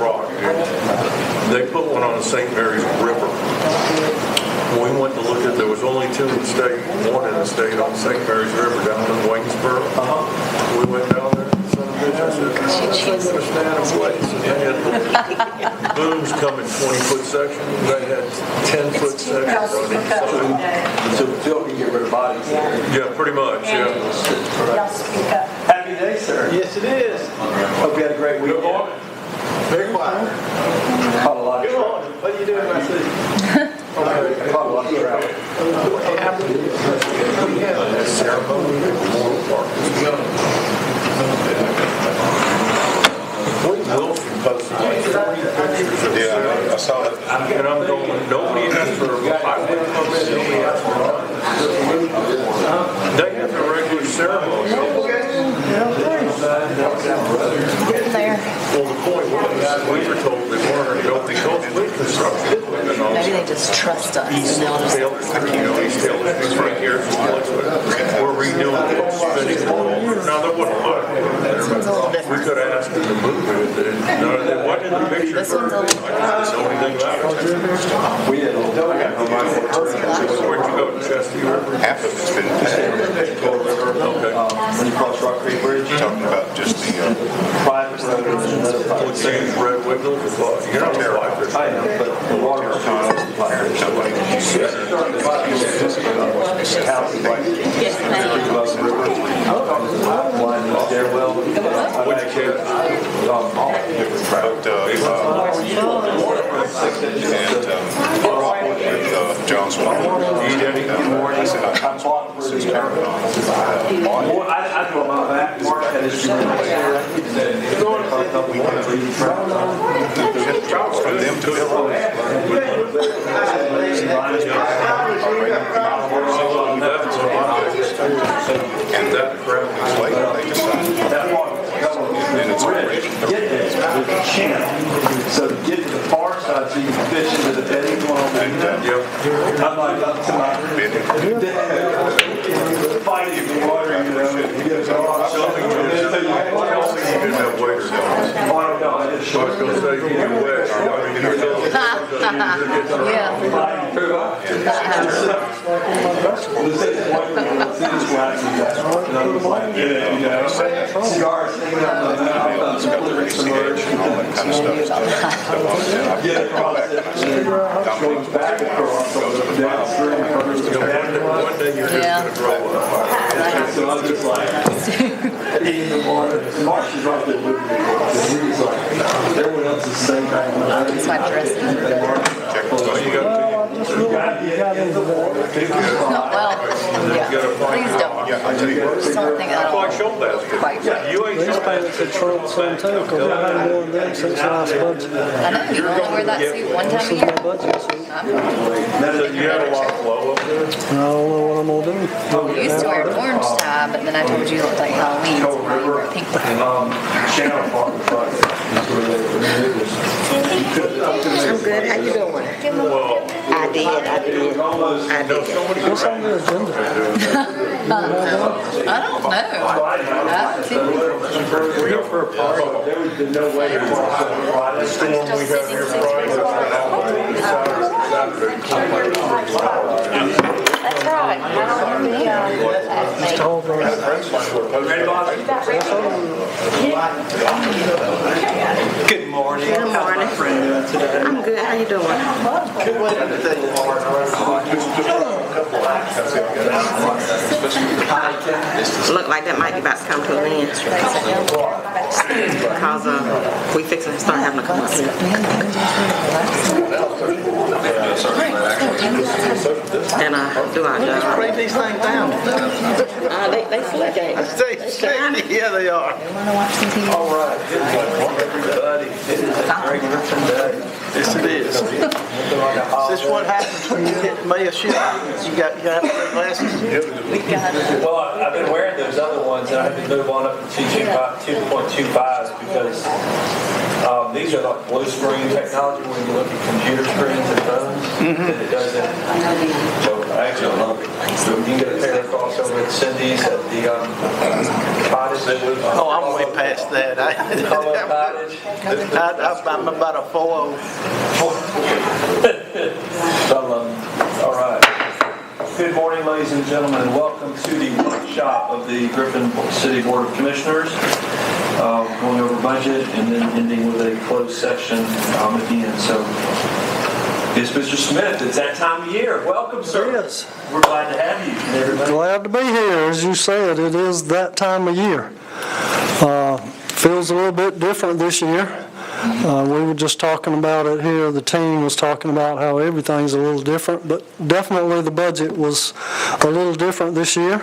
rock. They put one on the St. Mary's River. We went to look at, there was only two in the state, one in the state on St. Mary's River down in Waynesboro. We went down there, son of a bitch, I said, I'm going to stand in place. And they had booms coming 20-foot sections, they had 10-foot sections on each side. So Phil can get rid of bodies. Yeah, pretty much, yeah. Y'all speak up. Happy day, sir. Yes, it is. Hope you had a great weekend. Good morning. Very quiet. Caught a lot of trout. What are you doing, my city? Okay, caught a lot of trout. Wilson posted like 30 pictures of Yeah, I saw it. and I'm going, nobody asked for a highway permit, nobody asked for nothing. They have the regular ceremony. Getting there. Well, the point was, we were told they weren't, because with construction equipment on. Maybe they just trust us. East And they'll just, Taylor Street, East Taylor Street's right here. We're redoing the spinning. Now, there wasn't a lot. We could have asked them to move it. No, it wasn't in the picture. This one's a little- I didn't know anything about it. We had a little. Where'd you go to Chesty River? Half of it's been Okay. When you cross Rock Creek Bridge, talking about just the private road and another private Would say it's Red Wiggle, you're not a lifer. I know, but the water tunnel is like somebody. houses right above the river. One stairwell. What'd you catch? All different trout. And John's one. Eat any? I said, I bought for his I go about that. Mark had his from them to and that crowd is later, they decided. And then it's already. Get this, there's a channel. So to get to the far side, so you can fish into the bedding one. I'm like up to my fighting in the water, you know. You get a Oh, I don't know, I just I was gonna say, you get wet. cigars hanging out of the mouth, submerged, get across it, goes back across, downstream, One day you're Yeah. just gonna grow up. so I'm just like, in the water. Marsh is right there with me. And he's like, everyone else is the same kind of. that's my dressing. So you got Well, yeah. Please don't. Yeah, I tell you what. Just don't think I like don't show basket. quite right. You ain't These show pants are Trump some too, because I haven't worn them since last budget. I know, you only wear that suit one time This a is year. my budget suit. You had a lot of flow up there. I don't know what I'm gonna do. You used to wear an orange tie, but then I told you it looked like Halloween, so now you wear a pink one. Channel Park in front. I'm good. How you doing? Well, I did. I did. What's on the agenda? I don't know. I haven't seen it. we go for a party. There would be no way to walk on Friday. Storm we have here Friday. Saturday. That's right. I don't Just know. hold on. Good morning. Good morning. Friend doing today? I'm good. How you doing? Look like that might be about to come to an end. Because we fixing to start having a come up here. And do our job. Break these things down. They slick, ain't they? Yeah, they are. All right. Good morning, everybody. It is a great Griffin day. Yes, it is. Is this what happens when you hit Maya shit? You have to wear glasses? Well, I've been wearing those other ones, and I had to move on up to 2.25s because These are like blue screen technology when you look at computer screens and phones, and it does that. So I actually love it. So you can get a pair across over at Cindy's at the cottage. Oh, I'm way past that. Cottage. I'm about a 4-0. All right. Good morning, ladies and gentlemen, and welcome to the workshop of the Griffin City Board of Commissioners. Going over budget and then ending with a closed session at the end. So, yes, Mr. Smith, it's that time of year. Welcome, sir. Yes. We're glad to have you. And everybody. Glad to be here. As you said, it is that time of year. Feels a little bit different this year. We were just talking about it here. The team was talking about how everything's a little different, but definitely the budget was a little different this year.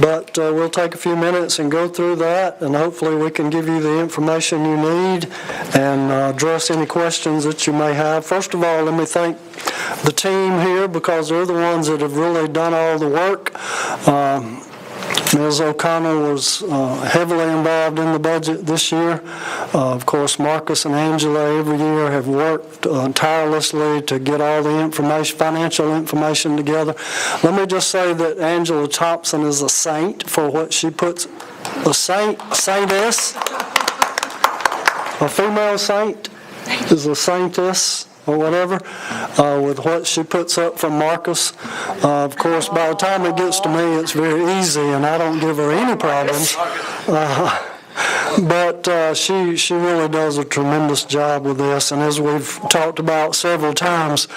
But we'll take a few minutes and go through that, and hopefully we can give you the information you need and address any questions that you may have. First of all, let me thank the team here because they're the ones that have really done all the work. Ms. O'Connell was heavily involved in the budget this year. Of course, Marcus and Angela every year have worked tirelessly to get all the information, financial information together. Let me just say that Angela Thompson is a saint for what she puts, saintess, a female saint is a saintess, or whatever, with what she puts up from Marcus. Of course, by the time it gets to me, it's very easy, and I don't give her any problems. But she really does a tremendous job with this, and as we've talked about several times,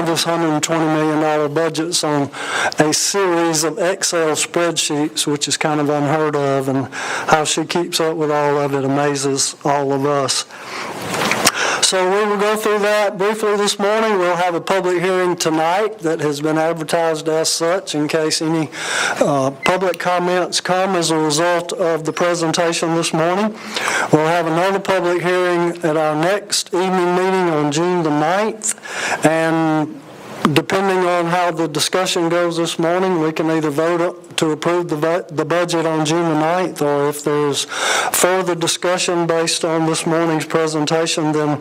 this $120 million budget's on a series of Excel spreadsheets, which is kind of unheard of, and how she keeps up with all of it amazes all of us. So we will go through that briefly this morning. We'll have a public hearing tonight that has been advertised as such in case any public comments come as a result of the presentation this morning. We'll have another public hearing at our next evening meeting on June the 9th, and depending on how the discussion goes this morning, we can either vote to approve the budget on June the 9th, or if there's further discussion based on this morning's presentation, then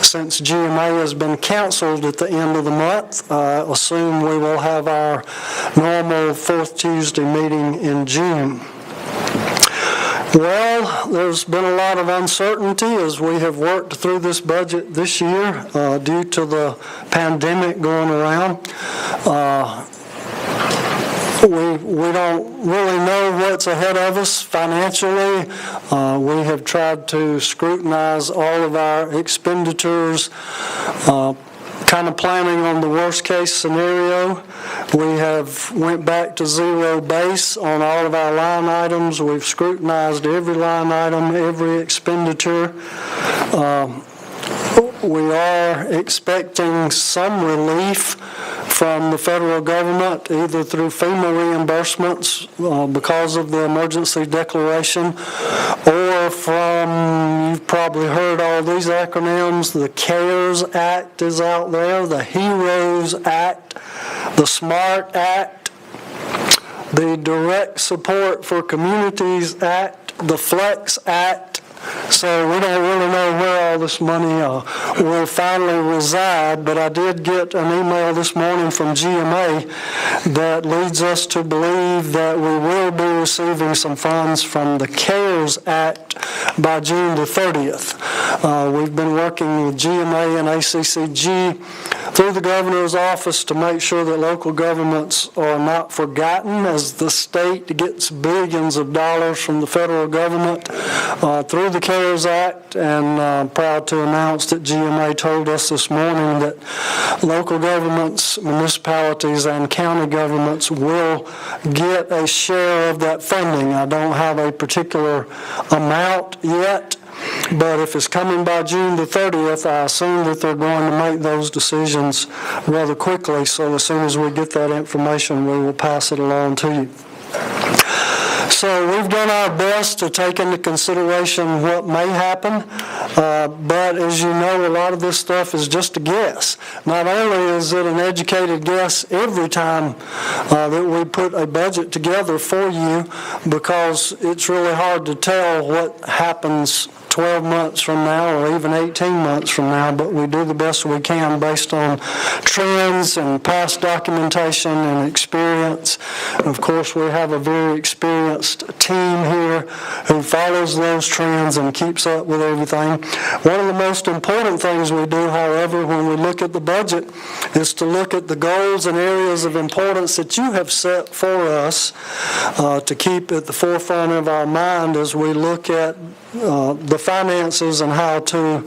since GMA has been canceled at the end of the month, I assume we will have our normal fourth Tuesday meeting in June. Well, there's been a lot of uncertainty as we have worked through this budget this year due to the pandemic going around. We don't really know what's ahead of us financially. We have tried to scrutinize all of our expenditures, kind of planning on the worst case scenario. We have went back to zero base on all of our line items. We've scrutinized every line item, every expenditure. We are expecting some relief from the federal government, either through FEMA reimbursements because of the emergency declaration, or from, you've probably heard all these acronyms, the CARES Act is out there, the HEROES Act, the SMART Act, the Direct Support for Communities Act, the FLEX Act. So we don't really know where all this money will finally reside, but I did get an email this morning from GMA that leads us to believe that we will be receiving some funds from the CARES Act by June the 30th. We've been working with GMA and ACCG through the governor's office to make sure that local governments are not forgotten as the state gets billions of dollars from the federal government through the CARES Act, and proud to announce that GMA told us this morning that local governments, municipalities, and county governments will get a share of that funding. I don't have a particular amount yet, but if it's coming by June the 30th, I assume that they're going to make those decisions rather quickly. So as soon as we get that information, we will pass it along to you. So we've done our best to take into consideration what may happen, but as you know, a lot of this stuff is just a guess. Not only is it an educated guess every time that we put a budget together for you, because it's really hard to tell what happens 12 months from now or even 18 months from now, but we do the best we can based on trends and past documentation and experience. Of course, we have a very experienced team here who follows those trends and keeps up with everything. One of the most important things we do, however, when we look at the budget is to look at the goals and areas of importance that you have set for us to keep at the forefront of our mind as we look at the finances and how to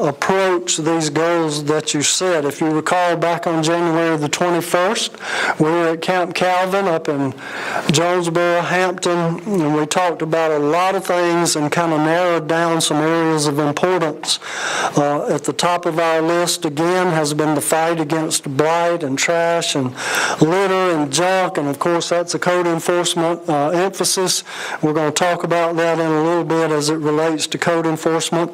approach these goals that you set. If you recall, back on January the 21st, we were at Camp Calvin up in Jonesboro, Hampton, and we talked about a lot of things and kind of narrowed down some areas of importance. At the top of our list, again, has been the fight against blight and trash and litter and junk, and of course that's a code enforcement emphasis. We're going to talk about that in a little bit as it relates to code enforcement.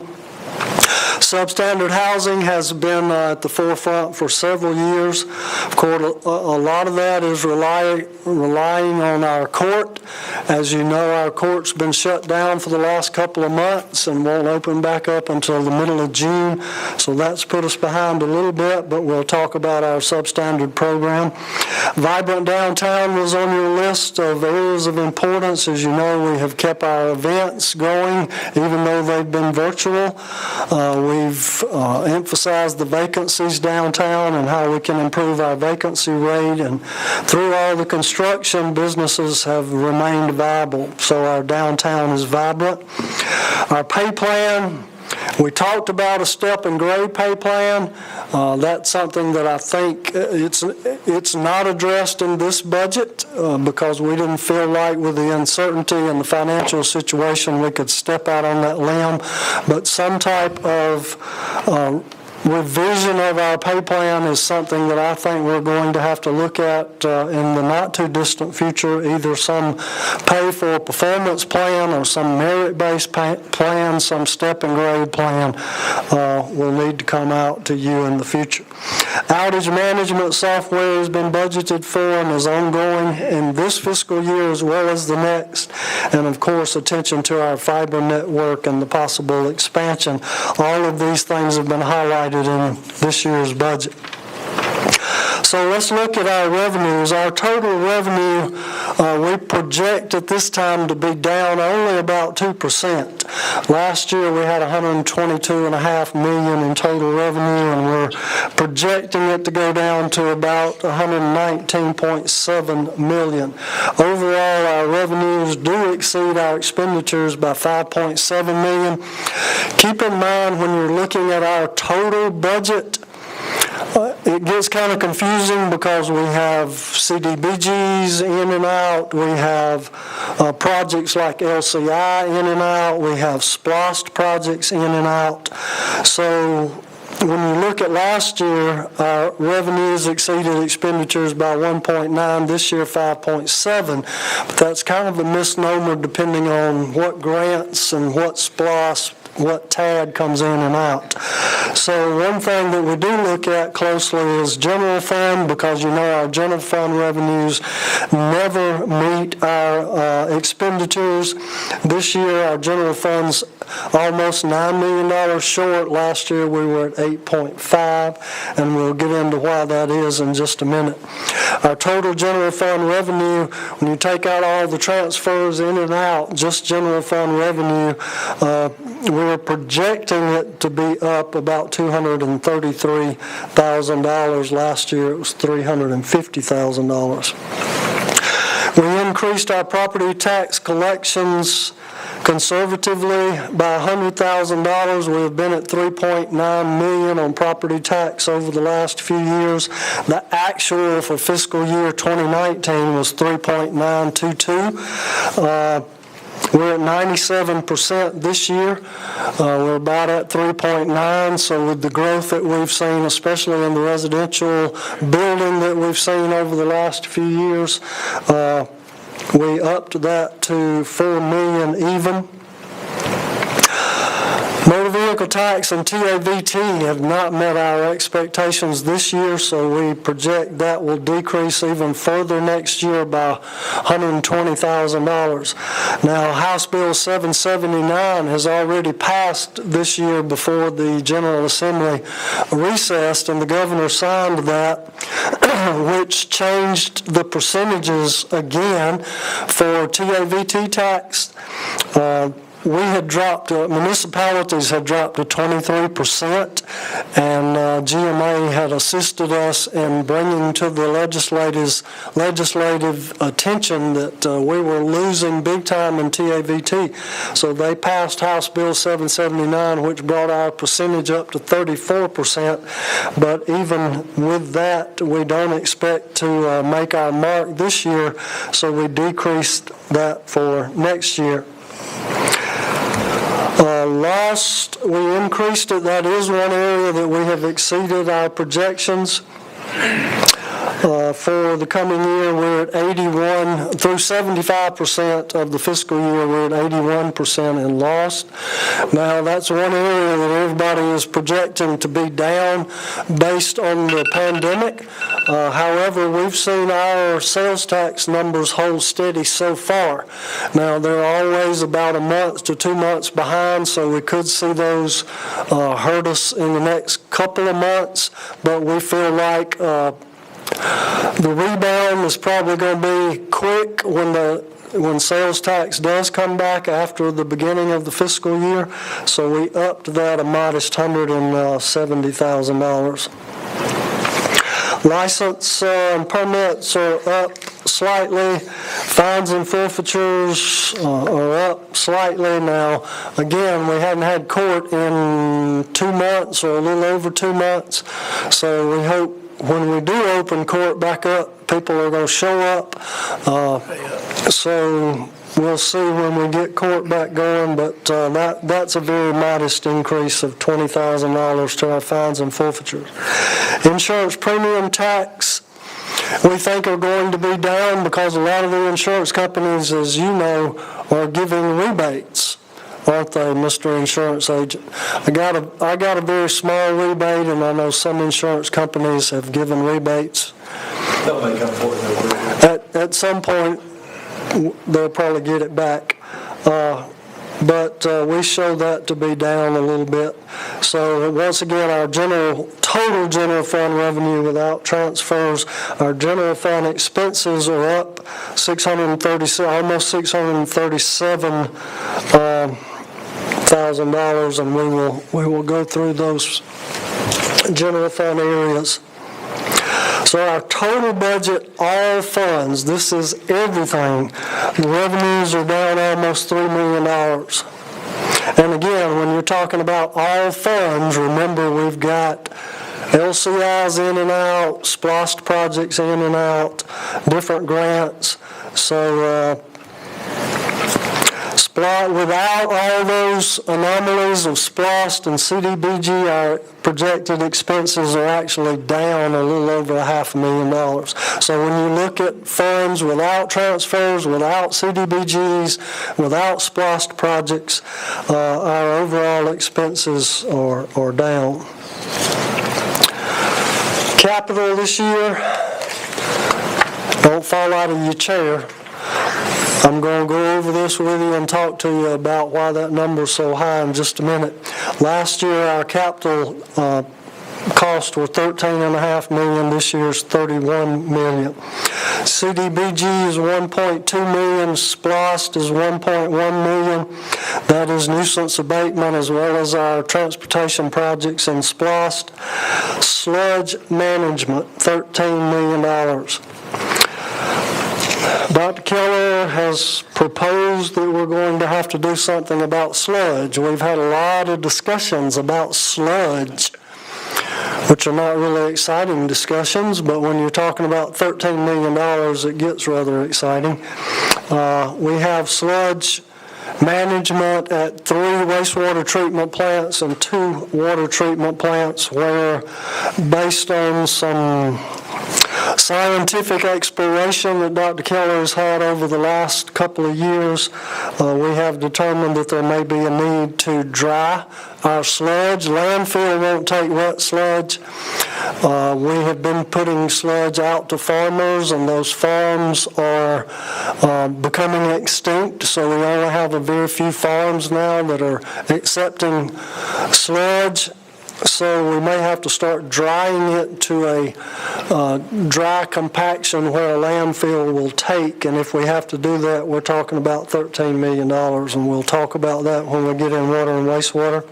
Substandard housing has been at the forefront for several years. Of course, a lot of that is relying on our court. As you know, our court's been shut down for the last couple of months and won't open back up until the middle of June. So that's put us behind a little bit, but we'll talk about our substandard program. Vibrant downtown was on your list of areas of importance. As you know, we have kept our events going, even though they've been virtual. We've emphasized the vacancies downtown and how we can improve our vacancy rate, and through all the construction, businesses have remained viable, so our downtown is vibrant. Our pay plan, we talked about a step and grade pay plan. That's something that I think it's not addressed in this budget because we didn't feel like with the uncertainty and the financial situation we could step out on that limb. But some type of revision of our pay plan is something that I think we're going to have to look at in the not too distant future, either some pay for a performance plan or some merit-based plan, some step and grade plan will need to come out to you in the future. Outage management software has been budgeted for and is ongoing in this fiscal year as well as the next, and of course attention to our fiber network and the possible expansion. All of these things have been highlighted in this year's budget. So let's look at our revenues. Our total revenue, we project at this time to be down only about 2%. Last year we had $122.5 million in total revenue, and we're projecting it to go down to about $119.7 million. Overall, our revenues do exceed our expenditures by $5.7 million. Keep in mind when you're looking at our total budget, it gets kind of confusing because we have CDBGs in and out, we have projects like LCI in and out, we have SPLOST projects in and out. So when you look at last year, our revenues exceeded expenditures by 1.9, this year 5.7, but that's kind of a misnomer depending on what grants and what SPLOST, what TAD comes in and out. So one thing that we do look at closely is general fund, because you know our general fund revenues never meet our expenditures. This year our general fund's almost $9 million short. Last year we were at 8.5, and we'll get into why that is in just a minute. Our total general fund revenue, when you take out all the transfers in and out, just general fund revenue, we're projecting it to be up about $233,000. Last year it was $350,000. We increased our property tax collections conservatively by $100,000. We have been at $3.9 million on property tax over the last few years. The actual for fiscal year 2019 was $3.922. We're at 97% this year. We're about at 3.9, so with the growth that we've seen, especially in the residential building that we've seen over the last few years, we upped that to $4 million even. Motor vehicle vehicle tax and TAVT have not met our expectations this year, so we project that will decrease even further next year by $120,000. Now, House Bill 779 has already passed this year before the General Assembly recessed, and the governor signed that, which changed the percentages again for TAVT tax. We had dropped, municipalities had dropped to 23%, and GMA had assisted us in bringing to the legislative attention that we were losing big time in TAVT. So they passed House Bill 779, which brought our percentage up to 34%. But even with that, we don't expect to make our mark this year, so we decreased that for next year. Lost, we increased it. That is one area that we have exceeded our projections. For the coming year, we're at 81, through 75% of the fiscal year, we're at 81% in lost. Now, that's one area that everybody is projecting to be down based on the pandemic. However, we've seen our sales tax numbers hold steady so far. Now, they're always about a month to 2 months behind, so we could see those hurt us in the next couple of months, but we feel like the rebound is probably going to be quick when sales tax does come back after the beginning of the fiscal year. So we upped that a modest $170,000. License and permits are up slightly. Fines and forfeitures are up slightly. Now, again, we hadn't had court in 2 months or a little over 2 months, so we hope when we do open court back up, people are going to show up. So we'll see when we get court back going, but that's a very modest increase of $20,000 to our fines and forfeitures. Insurance premium tax, we think are going to be down because a lot of the insurance companies, as you know, are giving rebates. Aren't they, Mr. Insurance Agent? I got a very small rebate, and I know some insurance companies have given rebates. They'll make up for it. At some point, they'll probably get it back. But we show that to be down a little bit. So once again, our total general fund revenue without transfers, our general fund expenses are up almost $637,000, and we will go through those general fund areas. So our total budget, all funds, this is everything. The revenues are down almost $3 million. And again, when you're talking about all funds, remember we've got LCIs in and out, SPLOST projects in and out, different grants. So without all those anomalies of SPLOST and CDBG, our projected expenses are actually down a little over $500,000. So when you look at funds without transfers, without CDBGs, without SPLOST projects, our overall expenses are down. Capital this year, don't fall out of your chair. I'm going to go over this with you and talk to you about why that number is so high in just a minute. Last year, our capital costs were $13.5 million. This year's $31 million. CDBG is $1.2 million. SPLOST is $1.1 million. That is nuisance abatement as well as our transportation projects in SPLOST. Sludge management, $13 million. Dr. Keller has proposed that we're going to have to do something about sludge. We've had a lot of discussions about sludge, which are not really exciting discussions, but when you're talking about $13 million, it gets rather exciting. We have sludge management at 3 wastewater treatment plants and 2 water treatment plants where, based on some scientific exploration that Dr. Keller has had over the last couple of years, we have determined that there may be a need to dry our sludge. Landfill won't take wet sludge. We have been putting sludge out to farmers, and those farms are becoming extinct, so we only have a very few farms now that are accepting sludge. So we may have to start drying it to a dry compaction where a landfill will take, and if we have to do that, we're talking about $13 million, and we'll talk about that when we get in water and wastewater.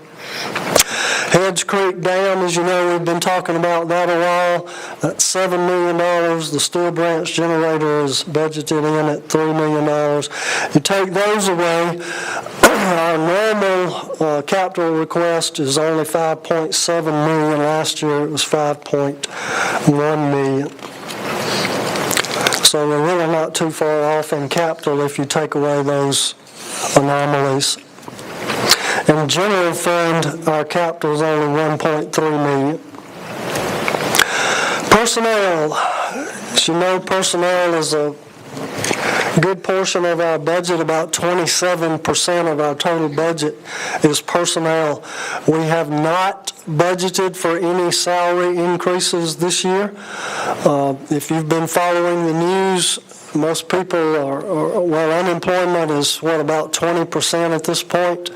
Heads Creek Dam, as you know, we've been talking about that a while. That's $7 million. The Steel Branch generator is budgeted in at $3 million. You take those away, our normal capital request is only $5.7 million. Last year it was $5.1 million. So we're really not too far off in capital if you take away those anomalies. In general fund, our capital is only $1.3 million. Personnel. As you know, personnel is a good portion of our budget. About 27% of our total budget is personnel. We have not budgeted for any salary increases this year. If you've been following the news, most people unemployment is, about 20% at this point.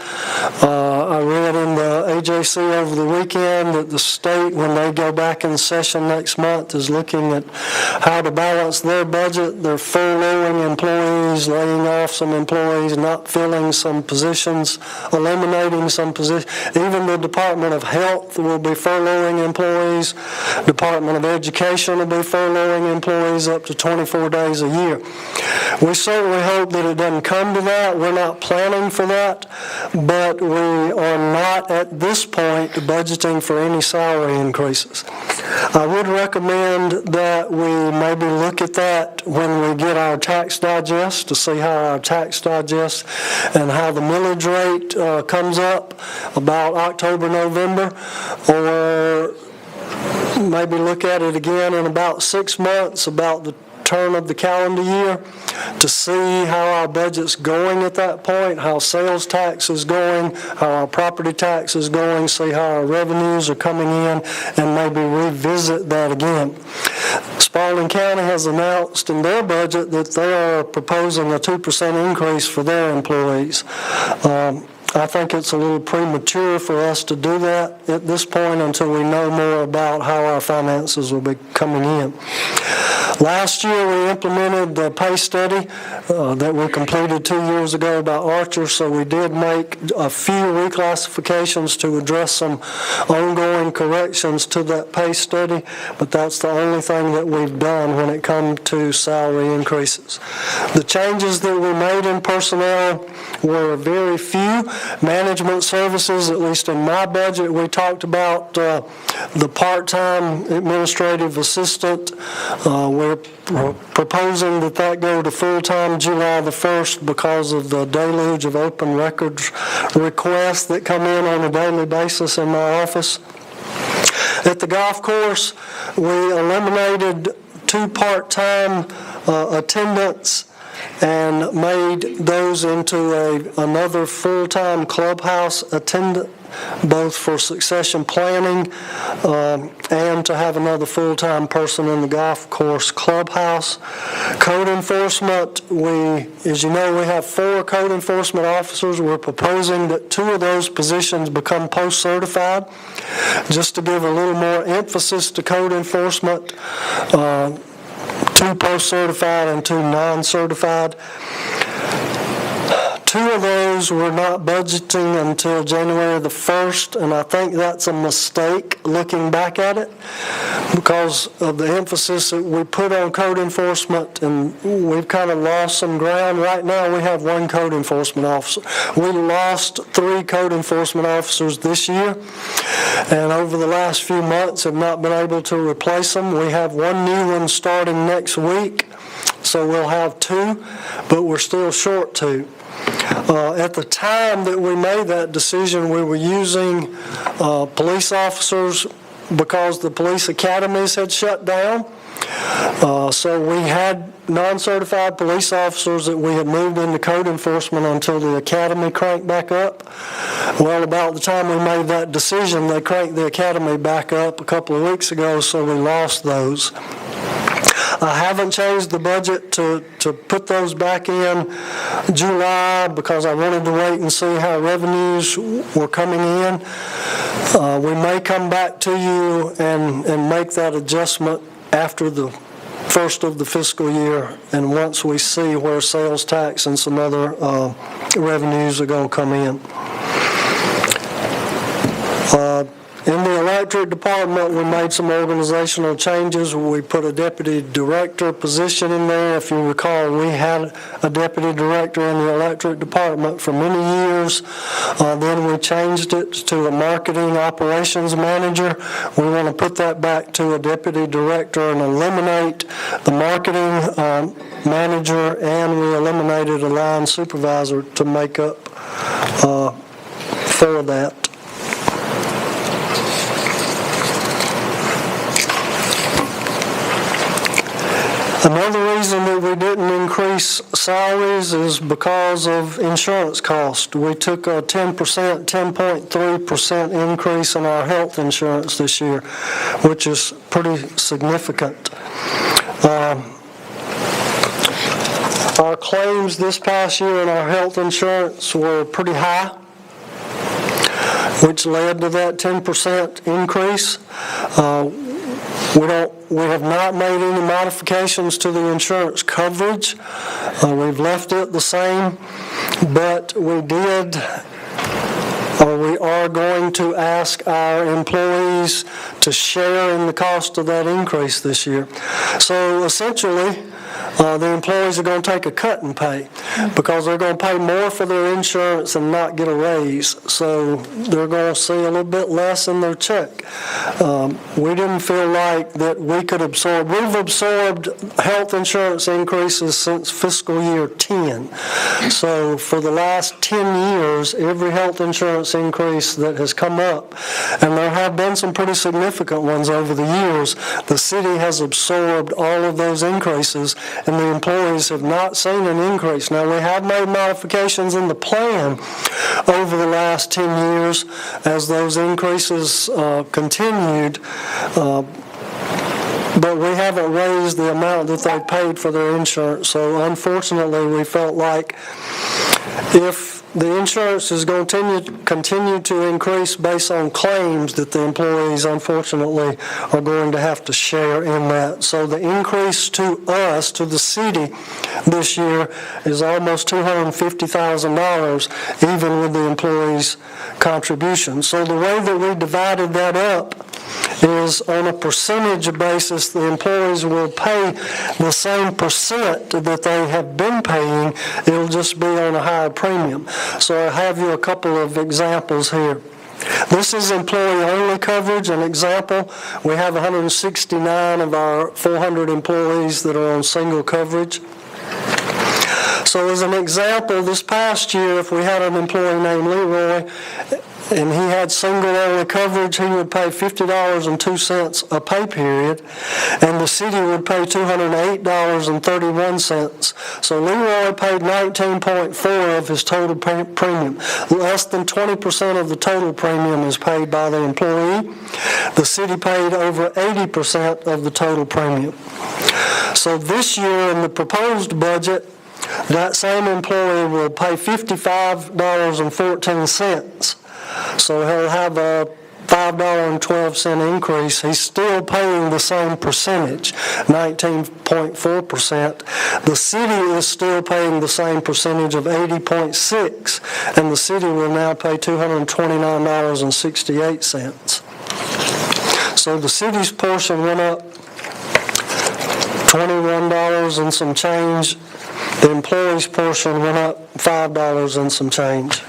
I read in the AJC over the weekend that the state, when they go back in session next month, is looking at how to balance their budget. They're furloughing employees, laying off some employees, not filling some positions, eliminating some positions. Even the Department of Health will be furloughing employees. Department of Education will be furloughing employees up to 24 days a year. We certainly hope that it doesn't come to that. We're not planning for that, but we are not at this point budgeting for any salary increases. I would recommend that we maybe look at that when we get our tax digest, to see how our tax digest and how the millage rate comes up about October, November, or maybe look at it again in about 6 months, about the turn of the calendar year, to see how our budget's going at that point, how sales tax is going, how our property tax is going, see how our revenues are coming in, and maybe revisit that again. Spalding County has announced in their budget that they are proposing a 2% increase for their employees. I think it's a little premature for us to do that at this point until we know more about how our finances will be coming in. Last year we implemented the pay study that we completed 2 years ago by Archer, so we did make a few reclassifications to address some ongoing corrections to that pay study, but that's the only thing that we've done when it comes to salary increases. The changes that we made in personnel were very few. Management services, at least in my budget, we talked about the part-time administrative assistant. We're proposing that go to full-time July the 1st because of the deluge of open records requests that come in on a daily basis in my office. At the golf course, we eliminated 2 part-time attendants and made those into another full-time clubhouse attendant, both for succession planning and to have another full-time person in the golf course clubhouse. Code enforcement, as you know, we have 4 code enforcement officers. We're proposing that 2 of those positions become post-certified, just to give a little more emphasis to code enforcement. 2 post-certified and 2 non-certified. 2 of those we're not budgeting until January the 1st, and I think that's a mistake looking back at it because of the emphasis that we put on code enforcement, and we've kind of lost some ground. Right now we have 1 code enforcement officer. We lost 3 code enforcement officers this year, and over the last few months have not been able to replace them. We have 1 new one starting next week, so we'll have 2, but we're still short 2. At the time that we made that decision, we were using police officers because the police academies had shut down. So we had non-certified police officers that we had moved into code enforcement until the academy cranked back up. Well, about the time we made that decision, they cranked the academy back up a couple of weeks ago, so we lost those. I haven't changed the budget to put those back in July because I wanted to wait and see how revenues were coming in. We may come back to you and make that adjustment after the first of the fiscal year, and once we see where sales tax and some other revenues are going to come in. In the electric department, we made some organizational changes. We put a deputy director position in there. If you recall, we had a deputy director in the electric department for many years. Then we changed it to a marketing operations manager. We want to put that back to a deputy director and eliminate the marketing manager, and we eliminated a line supervisor to make up for that. Another reason that we didn't increase salaries is because of insurance cost. We took a 10.3% increase in our health insurance this year, which is pretty significant. Our claims this past year in our health insurance were pretty high, which led to that 10% increase. We have not made any modifications to the insurance coverage. We've left it the same, but we are going to ask our employees to share in the cost of that increase this year. So essentially, the employees are going to take a cut in pay because they're going to pay more for their insurance and not get a raise. So they're going to see a little bit less in their check. We didn't feel like that we could absorb. We've absorbed health insurance increases since fiscal year 10. So for the last 10 years, every health insurance increase that has come up, and there have been some pretty significant ones over the years, the city has absorbed all of those increases, and the employees have not seen an increase. Now, we have made modifications in the plan over the last 10 years as those increases continued, but we haven't raised the amount that they paid for their insurance. So unfortunately, we felt like if the insurance is going to continue to increase based on claims, that the employees, unfortunately, are going to have to share in that. So the increase to us, to the city, this year is almost $250,000, even with the employees' contribution. So the way that we divided that up is on a percentage basis. The employees will pay the same percent that they have been paying. It'll just be on a higher premium. So I have you a couple of examples here. This is employee-only coverage. An example, we have 169 of our 400 employees that are on single coverage. So as an example, this past year, if we had an employee named Leroy, and he had single-only coverage, he would pay $50.02 a pay period, and the city would pay $208.31. So Leroy paid 19.4 of his total premium. Less than 20% of the total premium is paid by the employee. The city paid over 80% of the total premium. So this year in the proposed budget, that same employee will pay $55.14. So he'll have a $5.12 increase. He's still paying the same percentage, 19.4%. The city is still paying the same percentage of 80.6%, and the city will now pay $229.68. So the city's portion went up $21 and some change. The employee's portion went up $5 and some change.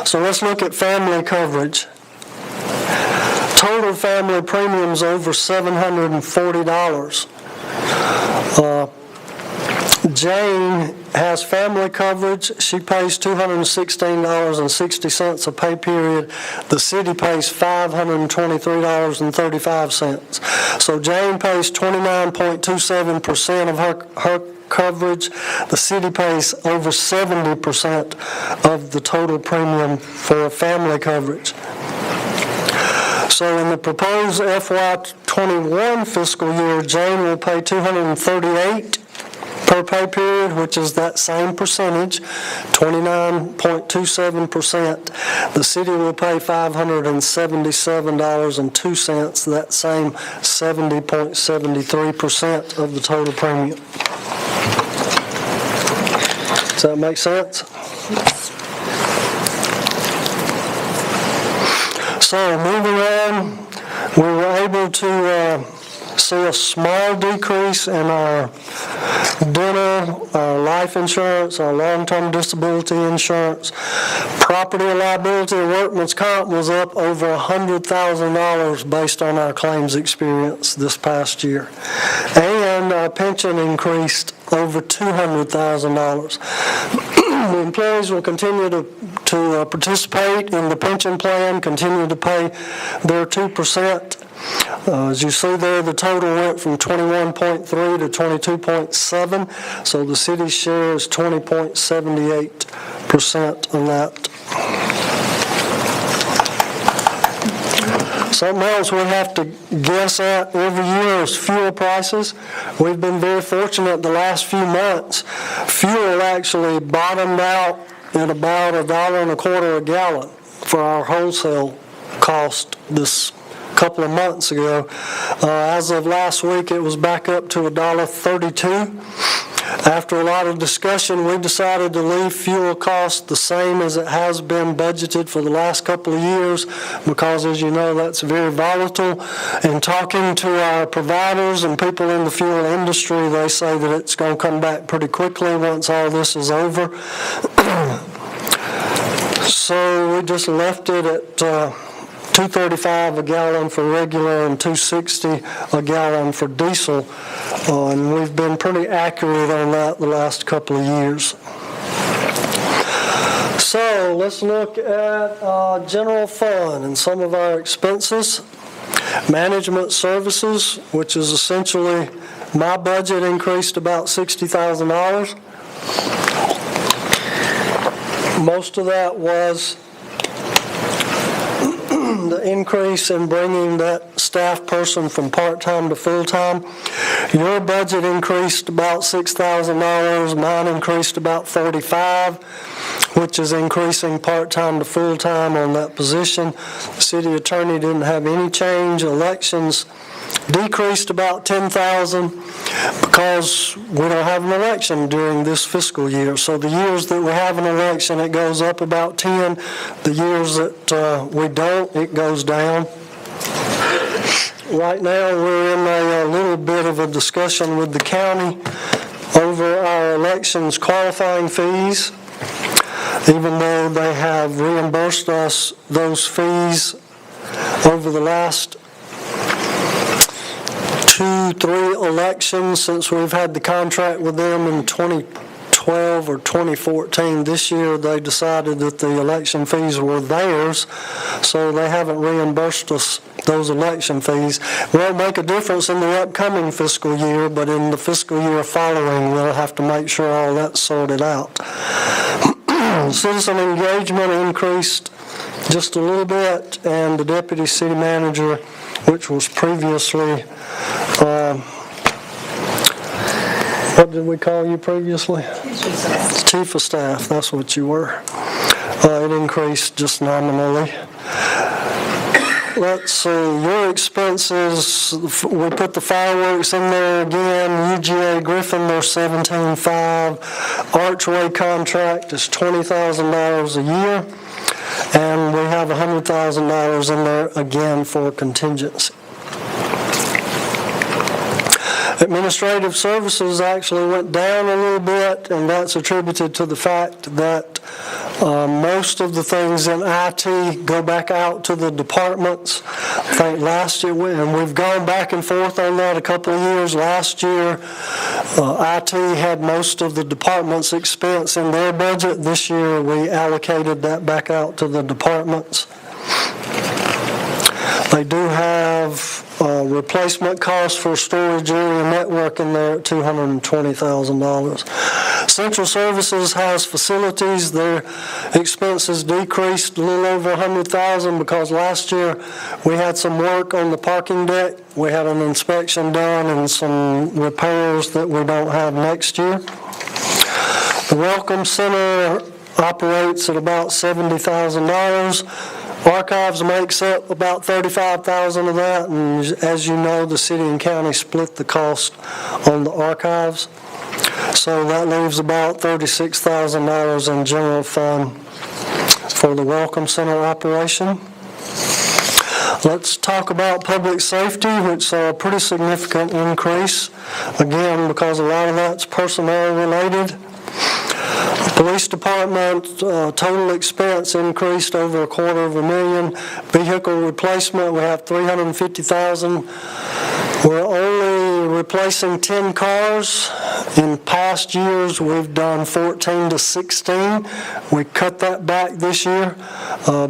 So let's look at family coverage. Total family premiums over $740. Jane has family coverage. She pays $216.60 a pay period. The city pays $523.35. So Jane pays 29.27% of her coverage. The city pays over 70% of the total premium for family coverage. So in the proposed FY21 fiscal year, Jane will pay $238 per pay period, which is that same percentage, 29.27%. The city will pay $577.02, that same 70.73% of the total premium. Does that make sense? So moving on, we were able to see a small decrease in our dental, our life insurance, our long-term disability insurance. Property and liability and workman's comp was up over $100,000 based on our claims experience this past year. And our pension increased over $200,000. The employees will continue to participate in the pension plan, continue to pay their 2%. As you see there, the total went from 21.3 to 22.7, so the city's share is 20.78% on that. Something else we have to guess at every year is fuel prices. We've been very fortunate the last few months. Fuel actually bottomed out at about $1.25 a gallon for our wholesale cost this couple of months ago. As of last week, it was back up to $1.32. After a lot of discussion, we decided to leave fuel costs the same as it has been budgeted for the last couple of years because, as you know, that's very volatile. And talking to our providers and people in the fuel industry, they say that it's going to come back pretty quickly once all this is over. So we just left it at $2.35 a gallon for regular and $2.60 a gallon for diesel. And we've been pretty accurate on that the last couple of years. So let's look at general fund and some of our expenses. Management services, which is essentially my budget, increased about $60,000. Most of that was the increase in bringing that staff person from part-time to full-time. Your budget increased about $6,000. Mine increased about $45,000, which is increasing part-time to full-time on that position. The city attorney didn't have any change. Elections decreased about $10,000 because we don't have an election during this fiscal year. So the years that we have an election, it goes up about 10. The years that we don't, it goes down. Right now, we're in a little bit of a discussion with the county over our elections qualifying fees, even though they have reimbursed us those fees over the last 2-3 elections since we've had the contract with them in 2012 or 2014. This year they decided that the election fees were theirs, so they haven't reimbursed us those election fees. Won't make a difference in the upcoming fiscal year, but in the fiscal year following we'll have to make sure all that's sorted out. Citizen engagement increased just a little bit, and the deputy city manager, which was previously, what did we call you previously? Chief of staff, that's what you were. It increased just nominally. Let's see, your expenses, we put the fireworks in there again. UGA Griffin, they're $17,500. Archway contract is $20,000 a year. And we have $100,000 in there again for contingency. Administrative services actually went down a little bit, and that's attributed to the fact that most of the things in IT go back out to the departments. I think last year, and we've gone back and forth on that a couple of years. Last year, IT had most of the department's expense in their budget. This year, we allocated that back out to the departments. They do have replacement costs for storage area network in there at $220,000. Central Services has facilities. Their expenses decreased a little over $100,000 because last year we had some work on the parking deck. We had an inspection done and some repairs that we don't have next year. The Welcome Center operates at about $70,000. Archives makes up about $35,000 of that, and as you know, the city and county split the cost on the archives. So that leaves about $36,000 in general fund for the Welcome Center operation. Let's talk about public safety, which saw a pretty significant increase, again, because a lot of that's personnel related. Police department total expense increased over $250,000. Vehicle replacement, we have $350,000. We're only replacing 10 cars. In past years, we've done 14 to 16. We cut that back this year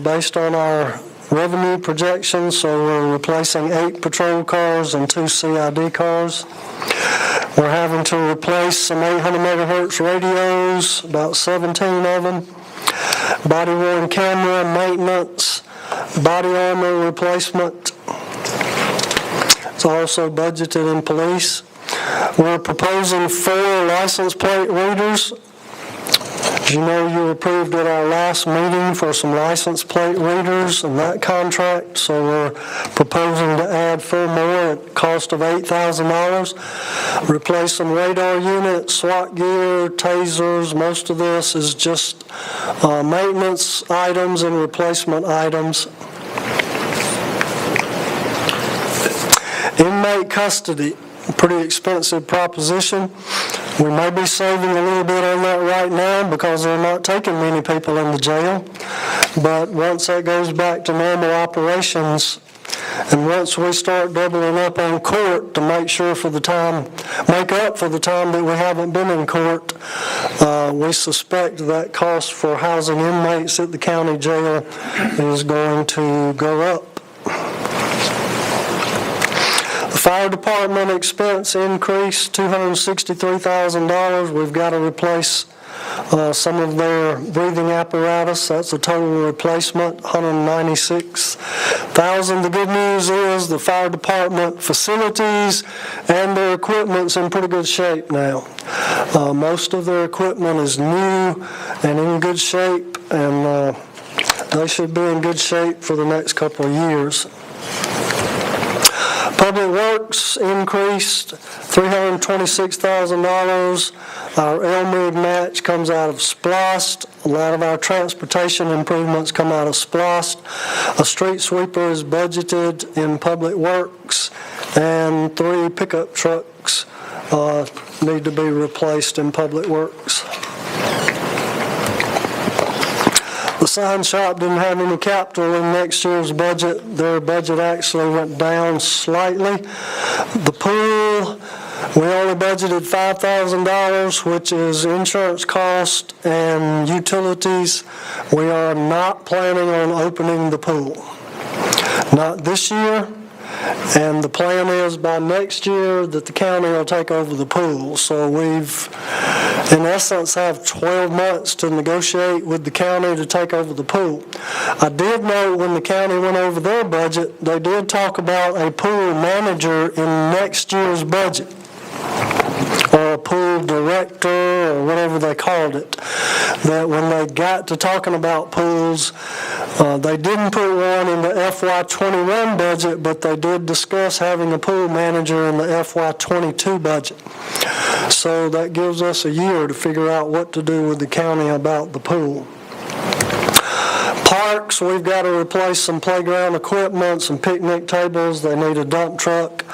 based on our revenue projections, so we're replacing 8 patrol cars and 2 CID cars. We're having to replace some 800 megahertz radios, about 17 of them. Body-worn camera maintenance, body armor replacement. It's also budgeted in police. We're proposing 4 license plate readers. As you know, you approved at our last meeting for some license plate readers and that contract, so we're proposing to add 4 more at a cost of $8,000. Replace some radar units, SWAT gear, tasers. Most of this is just maintenance items and replacement items. Inmate custody, pretty expensive proposition. We may be saving a little bit on that right now because they're not taking many people in the jail. But once that goes back to normal operations, and once we start doubling up on court to make up for the time that we haven't been in court, we suspect that cost for housing inmates at the county jail is going to go up. Fire department expense increased $263,000. We've got to replace some of their breathing apparatus. That's a total replacement, $196,000. The good news is the fire department facilities and their equipment's in pretty good shape now. Most of their equipment is new and in good shape, and they should be in good shape for the next couple of years. Public Works increased $326,000. Our LMIG match comes out of SPLOST. A lot of our transportation improvements come out of SPLOST. A street sweeper is budgeted in Public Works, and 3 pickup trucks need to be replaced in Public Works. The sign shop didn't have any capital in next year's budget. Their budget actually went down slightly. The pool, we only budgeted $5,000, which is insurance cost and utilities. We are not planning on opening the pool. Not this year. And the plan is by next year that the county will take over the pool. So we've, in essence, have 12 months to negotiate with the county to take over the pool. I did note when the county went over their budget, they did talk about a pool manager in next year's budget, or a pool director, or whatever they called it. That when they got to talking about pools, they didn't put one in the FY21 budget, but they did discuss having a pool manager in the FY22 budget. So that gives us a year to figure out what to do with the county about the pool. parks, we've got to replace some playground equipment, some picnic tables. They need a dump truck.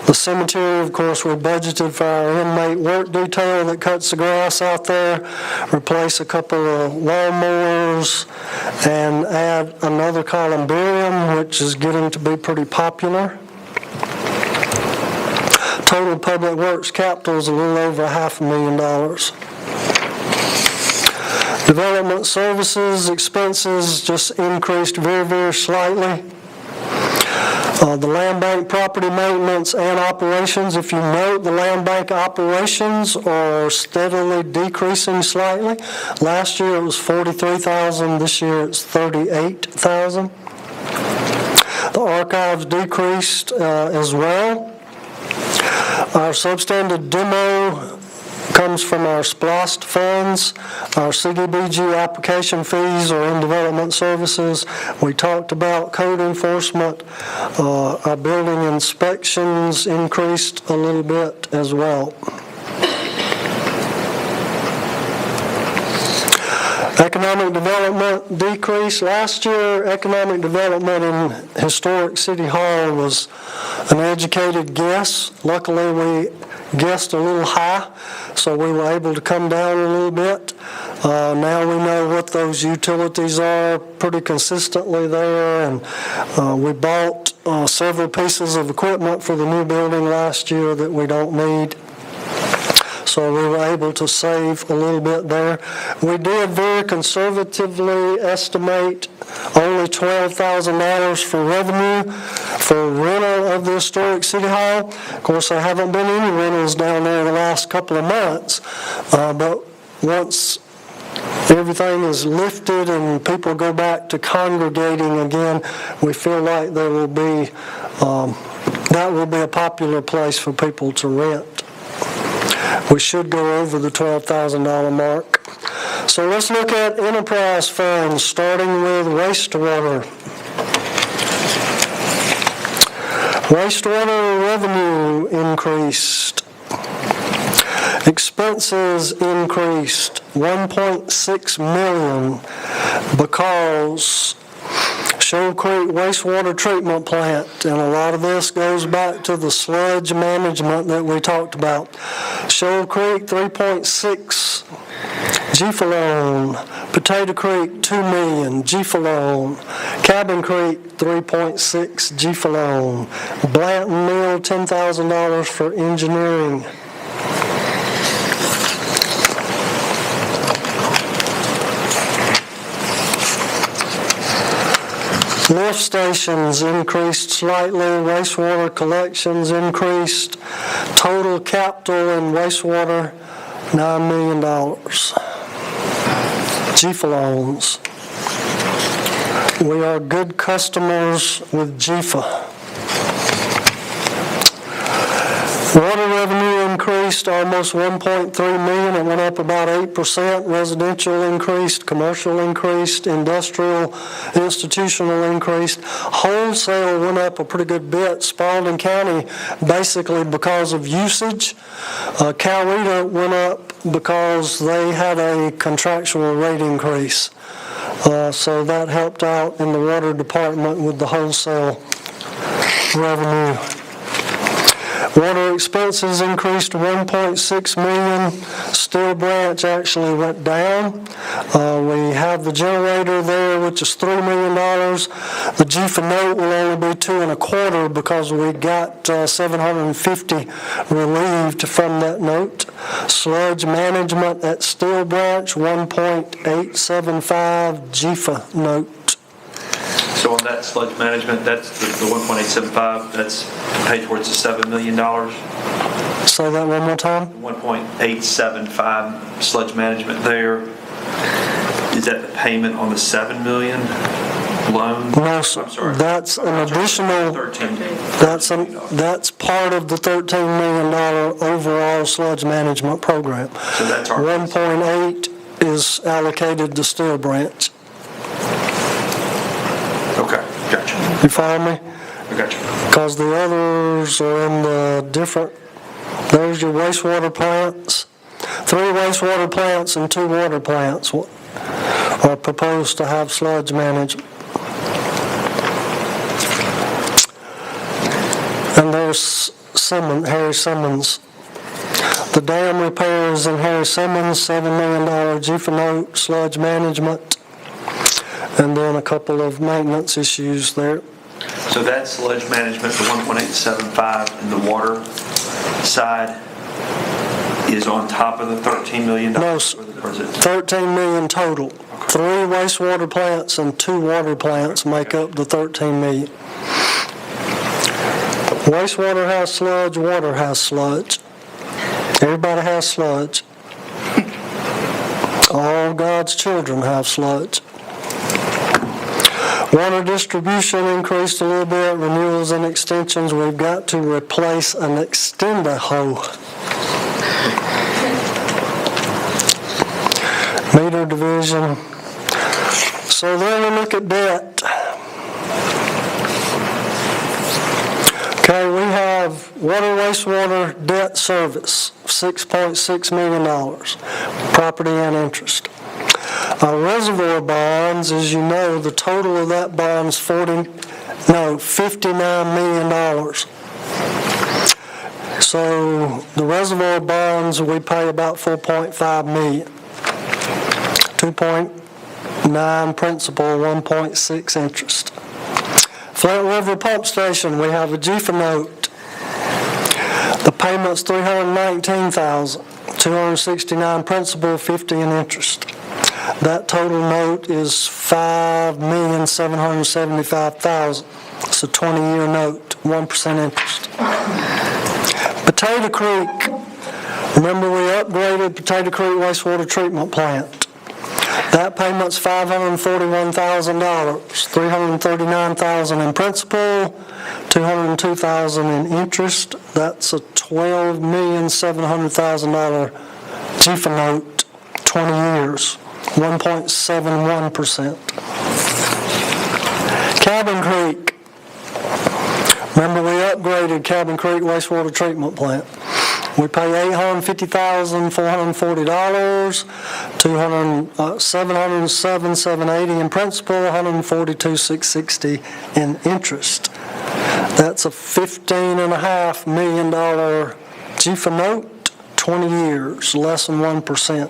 The cemetery, of course, we budgeted for our inmate work detail that cuts the grass out there, replace a couple of lawnmowers, and add another columbarium, which is getting to be pretty popular. Total public works capital is a little over $500,000. Development services expenses just increased very, very slightly. The land bank property maintenance and operations, if you note, the land bank operations are steadily decreasing slightly. Last year it was $43,000, this year it's $38,000. The archives decreased as well. Our substandard demo comes from our SPLOST funds. Our CDBG application fees are in development services. We talked about code enforcement. Our building inspections increased a little bit as well. Economic development decreased. Last year, economic development in historic City Hall was an educated guess. Luckily, we guessed a little high, so we were able to come down a little bit. Now we know what those utilities are pretty consistently there, and we bought several pieces of equipment for the new building last year that we don't need. So we were able to save a little bit there. We did very conservatively estimate only $12,000 for revenue for rental of the historic City Hall. Of course, there haven't been any rentals down there the last couple of months, but once everything is lifted and people go back to congregating again, we feel like there will be that will be a popular place for people to rent. We should go over the $12,000 mark. So let's look at enterprise funds, starting with wastewater. Wastewater revenue increased. Expenses increased $1.6 million because Shoal Creek wastewater treatment plant, and a lot of this goes back to the sludge management that we talked about. Shoal Creek 3.6 G-Falone, Potato Creek $2 million G-Falone, Cabin Creek 3.6 G-Falone, Blanton Mill $10,000 for engineering. Lift stations increased slightly, wastewater collections increased, total capital in wastewater $9 million. G-Falones. We are good customers with GFA. Water revenue increased almost $1.3 million. It went up about 8%. Residential increased, commercial increased, industrial, institutional increased. Wholesale went up a pretty good bit. Spalding County, basically because of usage. Coweta went up because they had a contractual rate increase. So that helped out in the water department with the wholesale revenue. Water expenses increased $1.6 million. Steel Branch actually went down. We have the generator there, which is $3 million. The GFA note will only be $2.25 million because we got $750 relieved from that note. Sludge management at Steel Branch, $1.875 GFA note. So on that sludge management, that's the 1.875, that's paid towards the $7 million. Say that one more time. 1.875 sludge management there. Is that the payment on the $7 million loan? No, sir. I'm sorry. That's an additional. 13. That's part of the $13 million overall sludge management program. So that's our 1.8 is allocated to Steel Branch. Okay, gotcha. You follow me? I gotcha. Because the others are in the different. There's your wastewater plants. 3 wastewater plants and 2 water plants. or proposed to have sludge management. And there's Harry Simmons. The dam repairs in Harry Simmons, $7 million GFA note, sludge management, and then a couple of maintenance issues there. So that sludge management, the 1.875 in the water side is on top of the $13 million? No, or is it? $13 million total. 3 wastewater plants and 2 water plants make up the $13 million. Wastewater has sludge, water has sludge. Everybody has sludge. All God's children have sludge. Water distribution increased a little bit, renewals and extensions. We've got to replace an extender hose. Meter division. So then we look at debt. Okay, we have water wastewater debt service, $6.6 million, property and interest. Our reservoir bonds, as you know, the total of that bond is $59 million. So the reservoir bonds, we pay about $4.5 million. 2.9 principal, 1.6 interest. Flint River Pump Station, we have a GFA note. The payment's $319,000, $269 principal, $50 in interest. That total note is $5,775,000. It's a 20-year note, 1% interest. Potato Creek, remember we upgraded Potato Creek wastewater treatment plant. That payment's $541,000, $339,000 in principal, $202,000 in interest. That's a $12,700,000 GFA note, 20 years, 1.71%. Cabin Creek. Remember we upgraded Cabin Creek wastewater treatment plant. We pay $850,440, $707,780 in principal, $142,660 in interest. That's a $15.5 million GFA note, 20 years, less than 1%.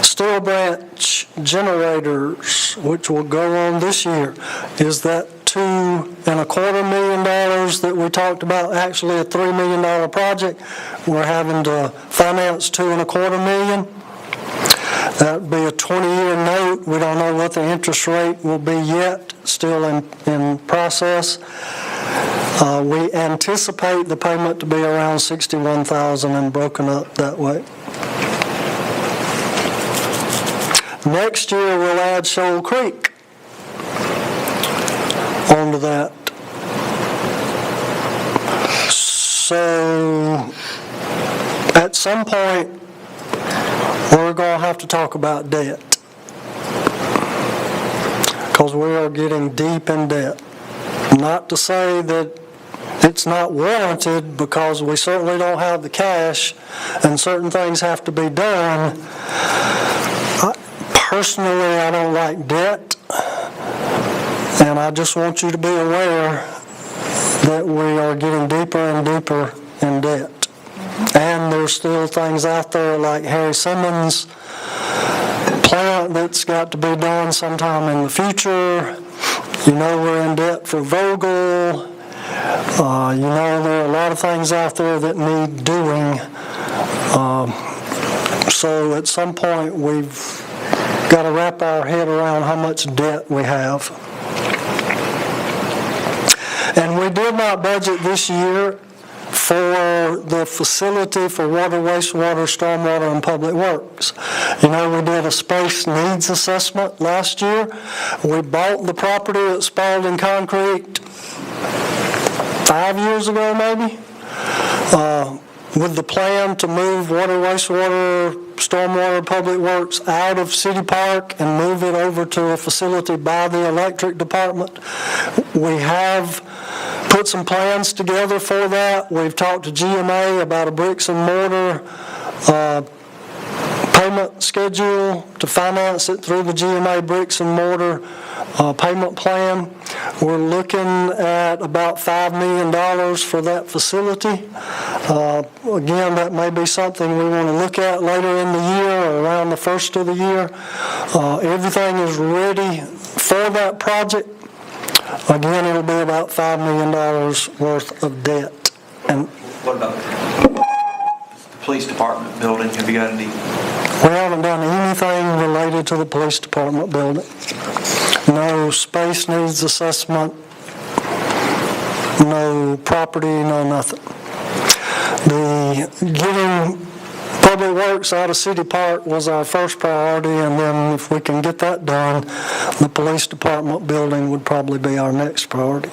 Steel Branch generators, which will go on this year, is that $2.25 million that we talked about, actually a $3 million project. We're having to finance $2.25 million. That'd be a 20-year note. We don't know what the interest rate will be yet, still in process. We anticipate the payment to be around $61,000 and broken up that way. Next year we'll add Shoal Creek onto that. So at some point we're going to have to talk about debt, because we are getting deep in debt. Not to say that it's not warranted, because we certainly don't have the cash and certain things have to be done. Personally, I don't like debt, and I just want you to be aware that we are getting deeper and deeper in debt. And there's still things out there like Harry Simmons plant that's got to be done sometime in the future. You know we're in debt for Vogel. You know there are a lot of things out there that need doing. So at some point we've got to wrap our head around how much debt we have. And we did not budget this year for the facility for water, wastewater, stormwater, and public works. You know, we did a space needs assessment last year. We bought the property at Spalding Concrete 5 years ago, maybe, with the plan to move water, wastewater, stormwater, public works out of City Park and move it over to a facility by the electric department. We have put some plans together for that. We've talked to GMA about a bricks and mortar payment schedule to finance it through the GMA bricks and mortar payment plan. We're looking at about $5 million for that facility. Again, that may be something we want to look at later in the year or around the first of the year. Everything is ready for that project. Again, it'll be about $5 million worth of debt. And What about the police department building? Have you got any? we haven't done anything related to the police department building. No space needs assessment, no property, no nothing. Getting Public Works out of City Park was our first priority, and then if we can get that done, the police department building would probably be our next priority.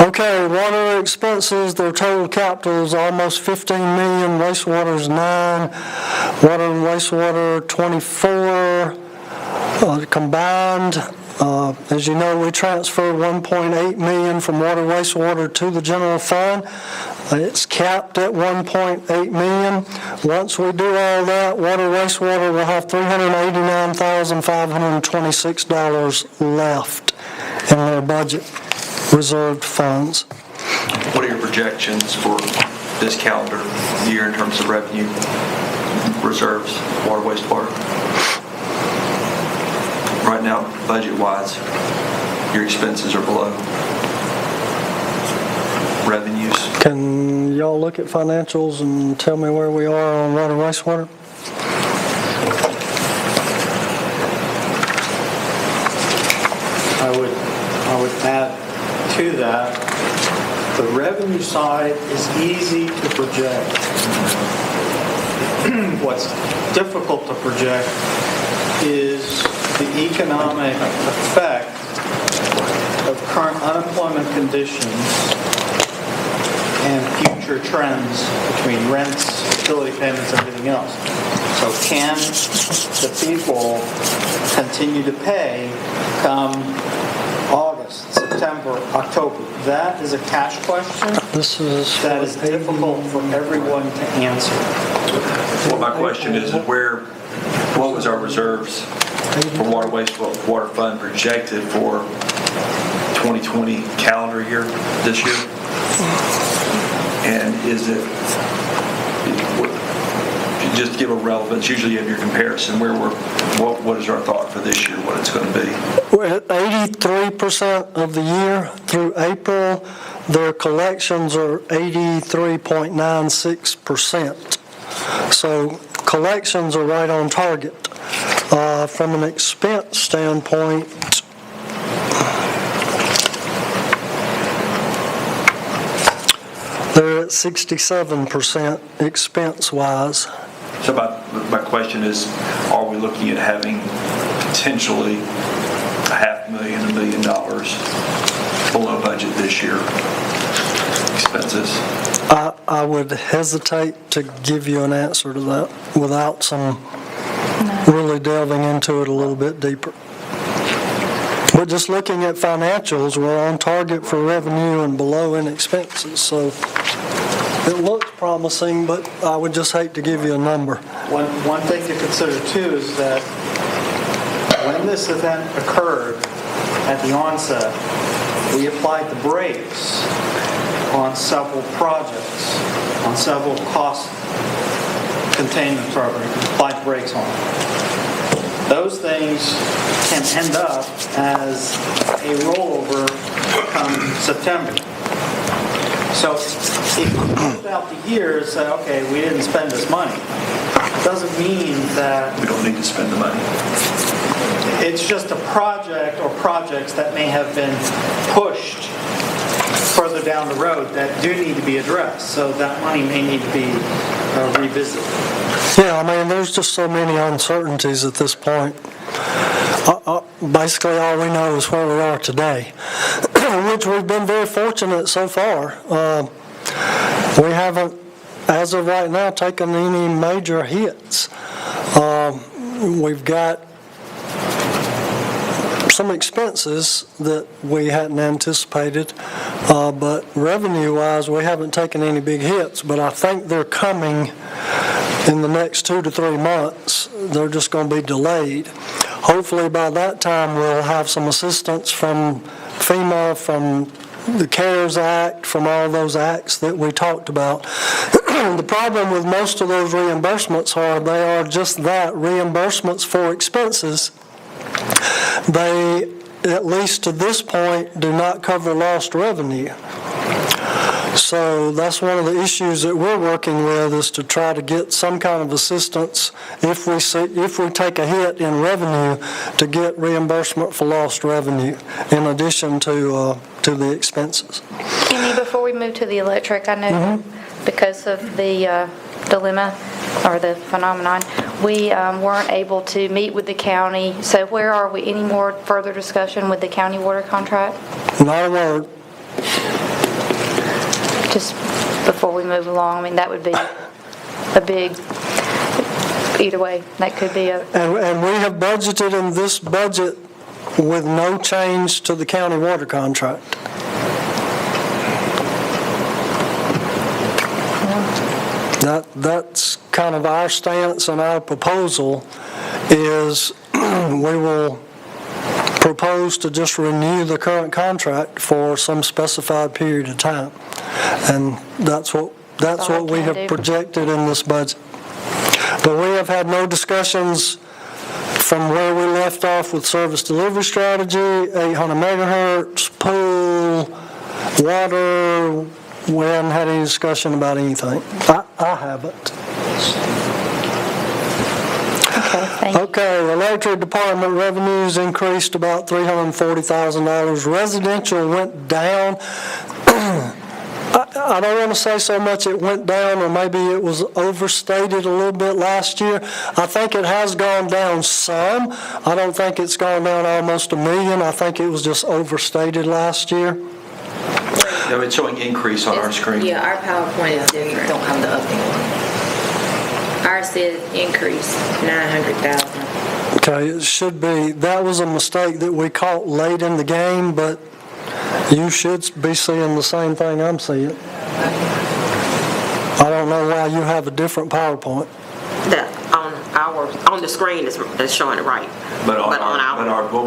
Okay, water expenses, their total capital is almost $15 million, wastewater is $9 million, water and wastewater 24 combined. As you know, we transferred $1.8 million from water wastewater to the general fund. It's capped at $1.8 million. Once we do all that, water wastewater will have $389,526 left in their budget reserved funds. What are your projections for this calendar year in terms of revenue reserves, water, wastewater? Right now, budget-wise, your expenses are below revenues. Can y'all look at financials and tell me where we are on water wastewater? I would add to that, the revenue side is easy to project. What's difficult to project is the economic effect of current unemployment conditions and future trends between rents, utility payments, and everything else. So can the people continue to pay come August, September, October? That is a cash question that is difficult for everyone to answer. Well, my question is, what was our reserves for water, wastewater fund projected for 2020 calendar year this year? And is it, just give a relevance, usually you have your comparison, what is our thought for this year, what it's going to be? We're at 83% of the year through April. Their collections are 83.96%. So collections are right on target. From an expense standpoint, they're at 67% expense-wise. So my question is, are we looking at having potentially $500,000, $1 million below budget this year, expenses? I would hesitate to give you an answer to that without really delving into it a little bit deeper. But just looking at financials, we're on target for revenue and below in expenses. So it looks promising, but I would just hate to give you a number. One thing to consider too is that when this event occurred at the onset, we applied the brakes on several projects, on several cost containment programs, applied the brakes on. Those things can end up as a rollover come September. So if you close out the year and say, okay, we didn't spend this money, it doesn't mean that We don't need to spend the money. it's just a project or projects that may have been pushed further down the road that do need to be addressed. So that money may need to be revisited. Yeah, I mean, there's just so many uncertainties at this point. Basically, all we know is where we are today, which we've been very fortunate so far. We haven't, as of right now, taken any major hits. We've got some expenses that we hadn't anticipated, But revenue-wise, we haven't taken any big hits, but I think they're coming in the next 2 to 3 months. They're just going to be delayed. Hopefully by that time, we'll have some assistance from FEMA, from the CARES Act, from all those acts that we talked about. The problem with most of those reimbursements are they are just that, reimbursements for expenses. They, at least to this point, do not cover lost revenue. So that's one of the issues that we're working with, is to try to get some kind of assistance if we take a hit in revenue, to get reimbursement for lost revenue in addition to the expenses. Kenny, before we move to the electric, I know because of the dilemma or the phenomenon, we weren't able to meet with the county. So where are we? Any more further discussion with the county water contract? Not a word. Just before we move along, I mean, that would be a big, either way, that could be a... And we have budgeted in this budget with no change to the county water contract. That's kind of our stance, and our proposal is we will propose to just renew the current contract for some specified period of time. And that's what we have projected in this budget. But we have had no discussions from where we left off with service delivery strategy, 800 megahertz, pool, water. We haven't had any discussion about anything. I haven't. Okay, electric department revenues increased about $340,000. Residential went down. I don't want to say so much it went down, or maybe it was overstated a little bit last year. I think it has gone down some. I don't think it's gone down almost $1 million. I think it was just overstated last year. No, it's showing increase on our screen. Yeah, our PowerPoint is different. Don't have the update one. Ours says increase 900,000. Okay, it should be. That was a mistake that we caught late in the game, but you should be seeing the same thing I'm seeing. I don't know why you have a different PowerPoint. On the screen is showing it right. But what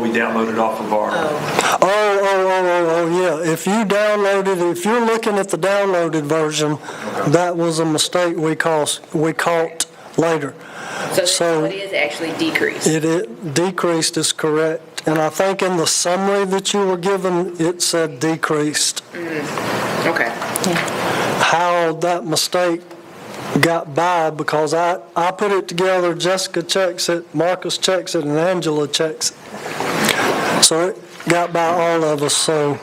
we downloaded off of our... Yeah. If you're looking at the downloaded version, that was a mistake we caught later. So it is actually decreased. It decreased is correct. And I think in the summary that you were given, it said decreased. Okay. How that mistake got by, because I put it together, Jessica checks it, Marcus checks it, and Angela checks it. So it got by all of us, so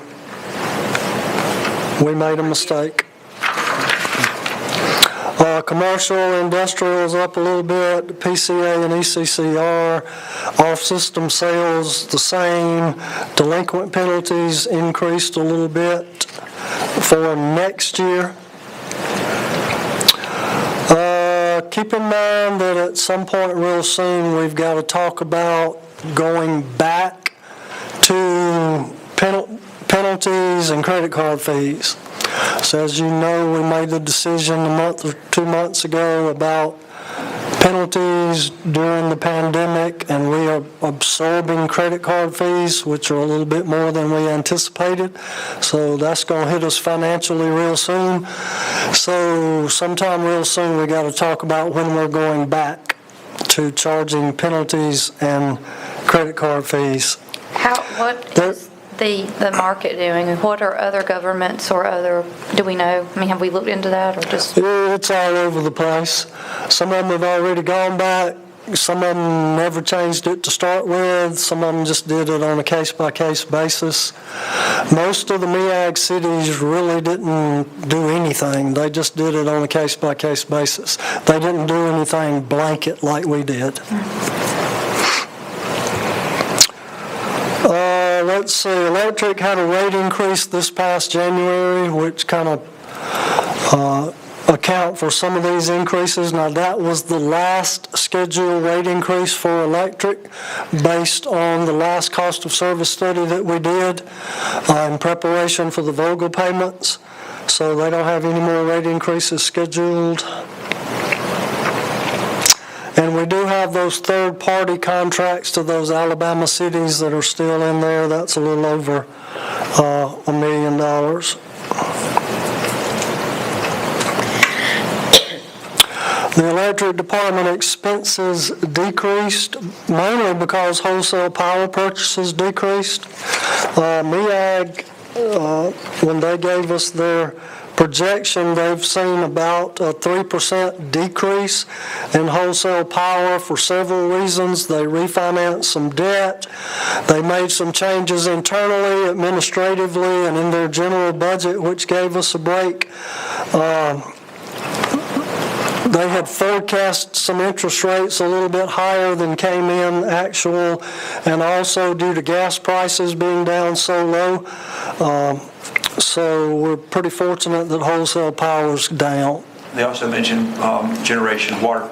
we made a mistake. Commercial, industrial is up a little bit, PCA and ECCR, off-system sales the same, delinquent penalties increased a little bit for next year. Keep in mind that at some point real soon we've got to talk about going back to penalties and credit card fees. So as you know, we made the decision a month or 2 months ago about penalties during the pandemic, and we are absorbing credit card fees, which are a little bit more than we anticipated. So that's going to hit us financially real soon. So sometime real soon we got to talk about when we're going back to charging penalties and credit card fees. What is the market doing, and what are other governments or other, do we know? I mean, have we looked into that, or just? It's all over the place. Some of them have already gone back. Some of them never changed it to start with. Some of them just did it on a case-by-case basis. Most of the MEAG cities really didn't do anything. They just did it on a case-by-case basis. They didn't do anything blanket like we did. Let's see, electric had a rate increase this past January, which kind of account for some of these increases. Now, that was the last scheduled rate increase for electric based on the last cost of service study that we did in preparation for the Vogel payments. So they don't have any more rate increases scheduled. And we do have those third-party contracts to those Alabama cities that are still in there. That's a little over $1 million. The electric department expenses decreased mainly because wholesale power purchases decreased. MEAG, when they gave us their projection, they've seen about a 3% decrease in wholesale power for several reasons. They refinanced some debt. They made some changes internally, administratively, and in their general budget, which gave us a break. They had forecast some interest rates a little bit higher than came in actual, and also due to gas prices being down so low. So we're pretty fortunate that wholesale power's down. They also mentioned generation, water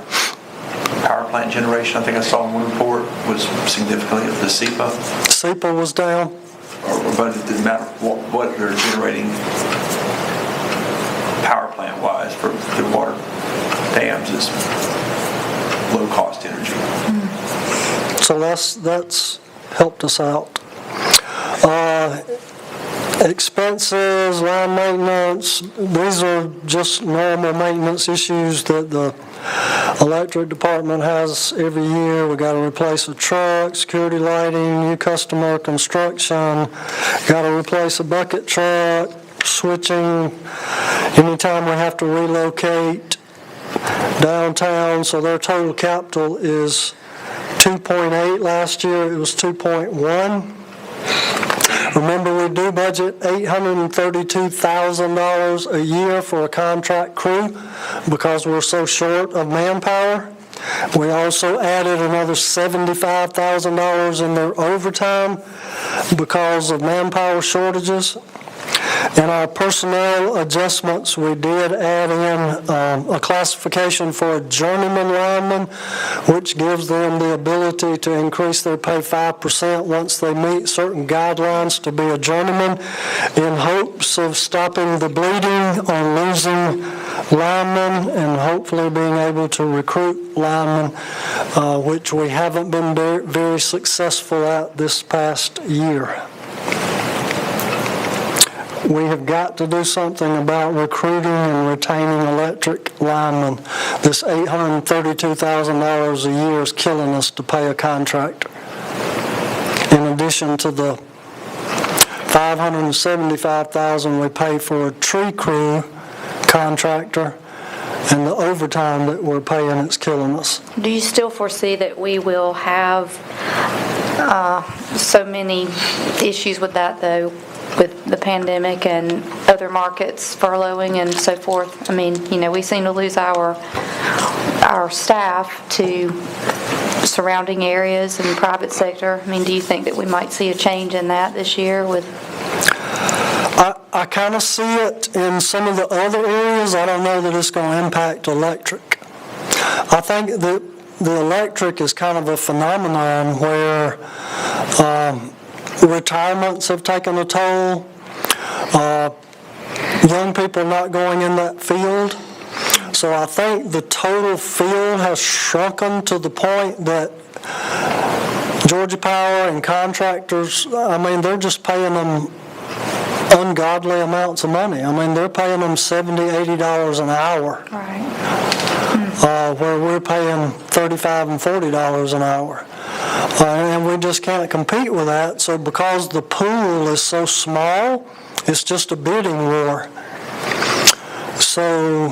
power plant generation. I think I saw in one report was significantly the SEPA. SEPA was down. But it didn't matter what they're generating power plant wise for the water dams is low cost energy. So that's helped us out. Expenses, line maintenance, these are just normal maintenance issues that the electric department has every year. We got to replace a truck, security lighting, new customer construction, got to replace a bucket truck, switching anytime we have to relocate downtown. So their total capital is 2.8. Last year it was 2.1. Remember, we do budget $832,000 a year for a contract crew because we're so short of manpower. We also added another $75,000 in their overtime because of manpower shortages. In our personnel adjustments, we did add in a classification for a journeyman lineman, which gives them the ability to increase their pay 5% once they meet certain guidelines to be a journeyman, in hopes of stopping the bleeding on losing linemen and hopefully being able to recruit linemen, which we haven't been very successful at this past year. We have got to do something about recruiting and retaining electric linemen. This $832,000 a year is killing us to pay a contractor. In addition to the $575,000 we pay for a tree crew contractor, and the overtime that we're paying, it's killing us. Do you still foresee that we will have so many issues with that, though, with the pandemic and other markets furloughing and so forth? I mean, we seem to lose our staff to surrounding areas and private sector. I mean, do you think that we might see a change in that this year with? I kind of see it in some of the other areas. I don't know that it's going to impact electric. I think that the electric is kind of a phenomenon where retirements have taken a toll. Young people not going in that field. So I think the total field has shrunken to the point that Georgia Power and contractors, they're just paying them ungodly amounts of money. They're paying them $70, $80 an hour. Right. Where we're paying $35 and $40 an hour. And we just can't compete with that. So because the pool is so small, it's just a bidding war. So,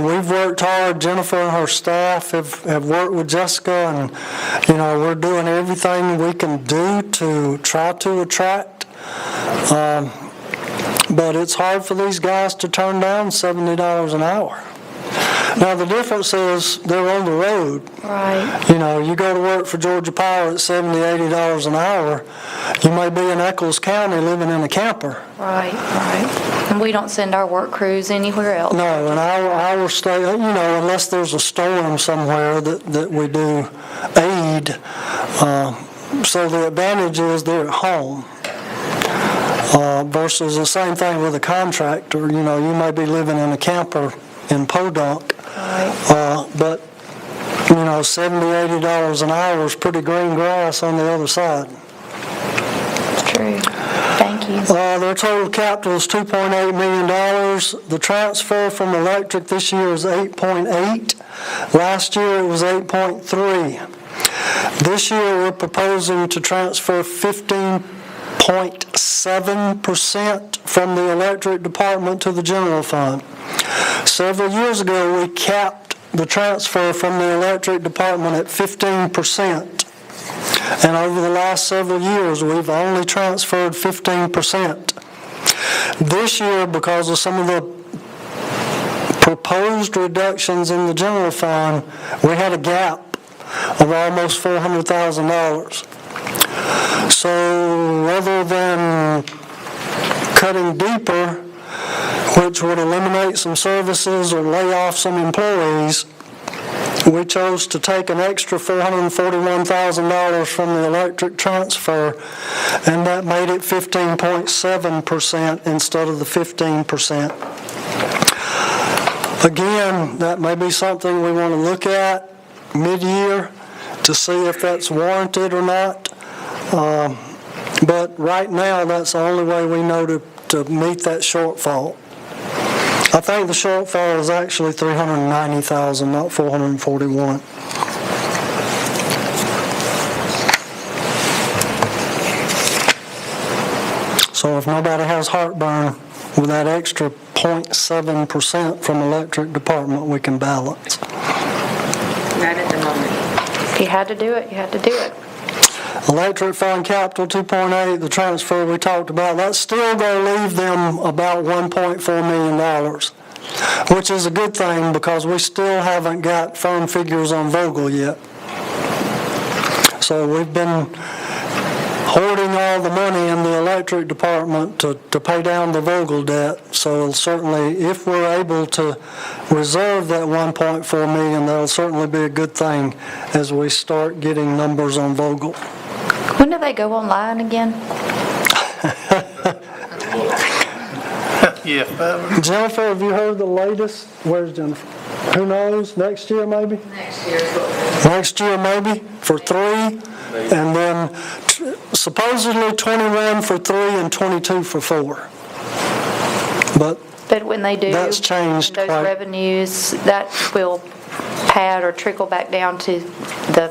we've worked hard. Jennifer and her staff have worked with Jessica, and, we're doing everything we can do to try to attract. But it's hard for these guys to turn down $70 an hour. Now, the difference is they're on the road. Right. You go to work for Georgia Power at $70, $80 an hour. You may be in Eccles County living in a camper. Right. And we don't send our work crews anywhere else. No, and our state, unless there's a storm somewhere that we do aid. So the advantage is they're at home. Versus the same thing with a contractor. You may be living in a camper in Podunk, but $70, $80 an hour is pretty green grass on the other side. It's true. Thank you. Their total capital is $2.8 million. The transfer from electric this year is 8.8. Last year it was 8.3. This year we're proposing to transfer 15.7% from the electric department to the general fund. Several years ago we capped the transfer from the electric department at 15%. And over the last several years, we've only transferred 15%. This year, because of some of the proposed reductions in the general fund, we had a gap of almost $400,000. So rather than cutting deeper, which would eliminate some services or lay off some employees, we chose to take an extra $441,000 from the electric transfer, and that made it 15.7% instead of the 15%. Again, that may be something we want to look at mid-year to see if that's warranted or not. But right now, that's the only way we know to meet that shortfall. I think the shortfall is actually $390,000, not $441,000. So if nobody has heartburn with that extra 0.7% from electric department, we can balance. Not at the moment. If you had to do it, you had to do it. Electric fund capital 2.8, the transfer we talked about, that's still going to leave them about $1.4 million, which is a good thing because we still haven't got firm figures on Vogel yet. So we've been hoarding all the money in the electric department to pay down the Vogel debt. So certainly, if we're able to reserve that $1.4 million, that'll certainly be a good thing as we start getting numbers on Vogel. When do they go online again? Jennifer, have you heard the latest? Where's Jennifer? Who knows? Next year, maybe? Next year, maybe, for 3. And then supposedly 21 for 3 and 22 for 4. But when they do, that's changed those quite. revenues, that will pad or trickle back down to the...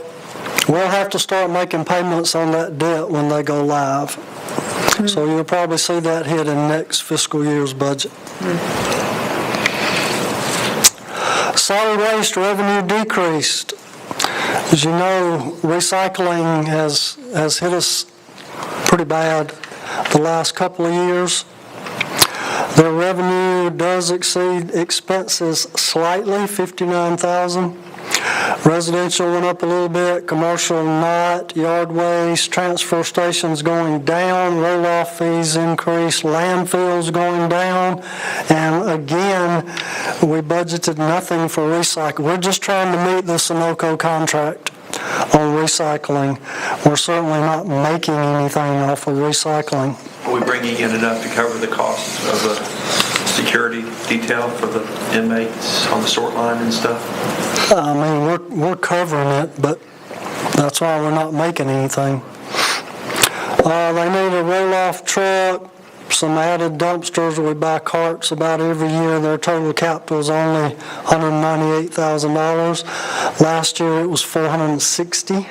We'll have to start making payments on that debt when they go live. Mm-hmm. So you'll probably see that hit in next fiscal year's budget. Mm-hmm. Solid waste revenue decreased. As you know, recycling has hit us pretty bad the last couple of years. Their revenue does exceed expenses slightly, $59,000. Residential went up a little bit, commercial not, yard waste, transfer stations going down, roll-off fees increased, landfills going down, and again, we budgeted nothing for recycling. We're just trying to meet the Sunoco contract on recycling. We're certainly not making anything off of recycling. Are we bringing in enough to cover the costs of the security detail for the inmates on the sort line and stuff? I mean, we're covering it, but that's why we're not making anything. They need a roll-off truck, some added dumpsters. We buy carts about every year. Their total capital is only $198,000. Last year it was $460,000.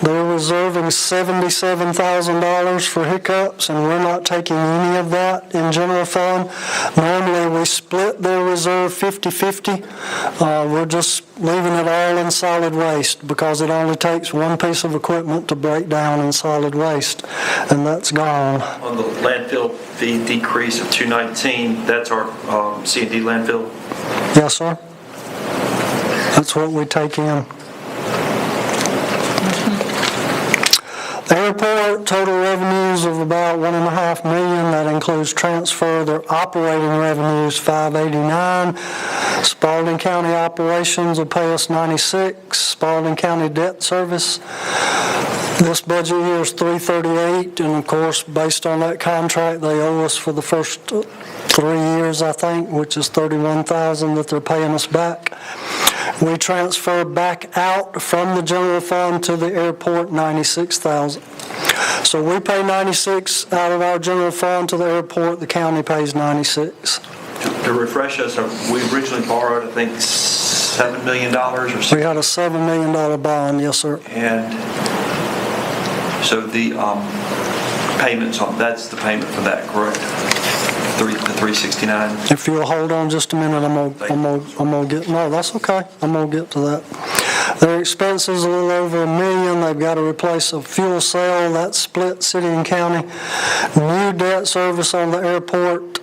They're reserving $77,000 for hiccups, and we're not taking any of that in general fund. Normally we split their reserve 50-50. We're just leaving it all in solid waste because it only takes one piece of equipment to break down in solid waste, and that's gone. On the landfill fee decrease of $219, that's our C&D landfill? Yes, sir. That's what we take in. Airport, total revenues of about $1.5 million. That includes transfer. Their operating revenues, $589. Spalding County operations will pay us $96. Spalding County debt service, this budget year is $338, and of course, based on that contract, they owe us for the first 3 years, I think, which is $31,000 that they're paying us back. We transfer back out from the general fund to the airport $96,000. So we pay $96 out of our general fund to the airport. The county pays $96. To refresh us, we originally borrowed, I think, $7 million or so. We had a $7 million bond, yes, sir. And so the payments on, that's the payment for that, correct? The 369? If you'll hold on just a minute, I'm gonna get, no, that's okay. I'm gonna get to that. Their expenses a little over $1 million. They've got to replace a fuel cell. That's split city and county. New debt service on the airport.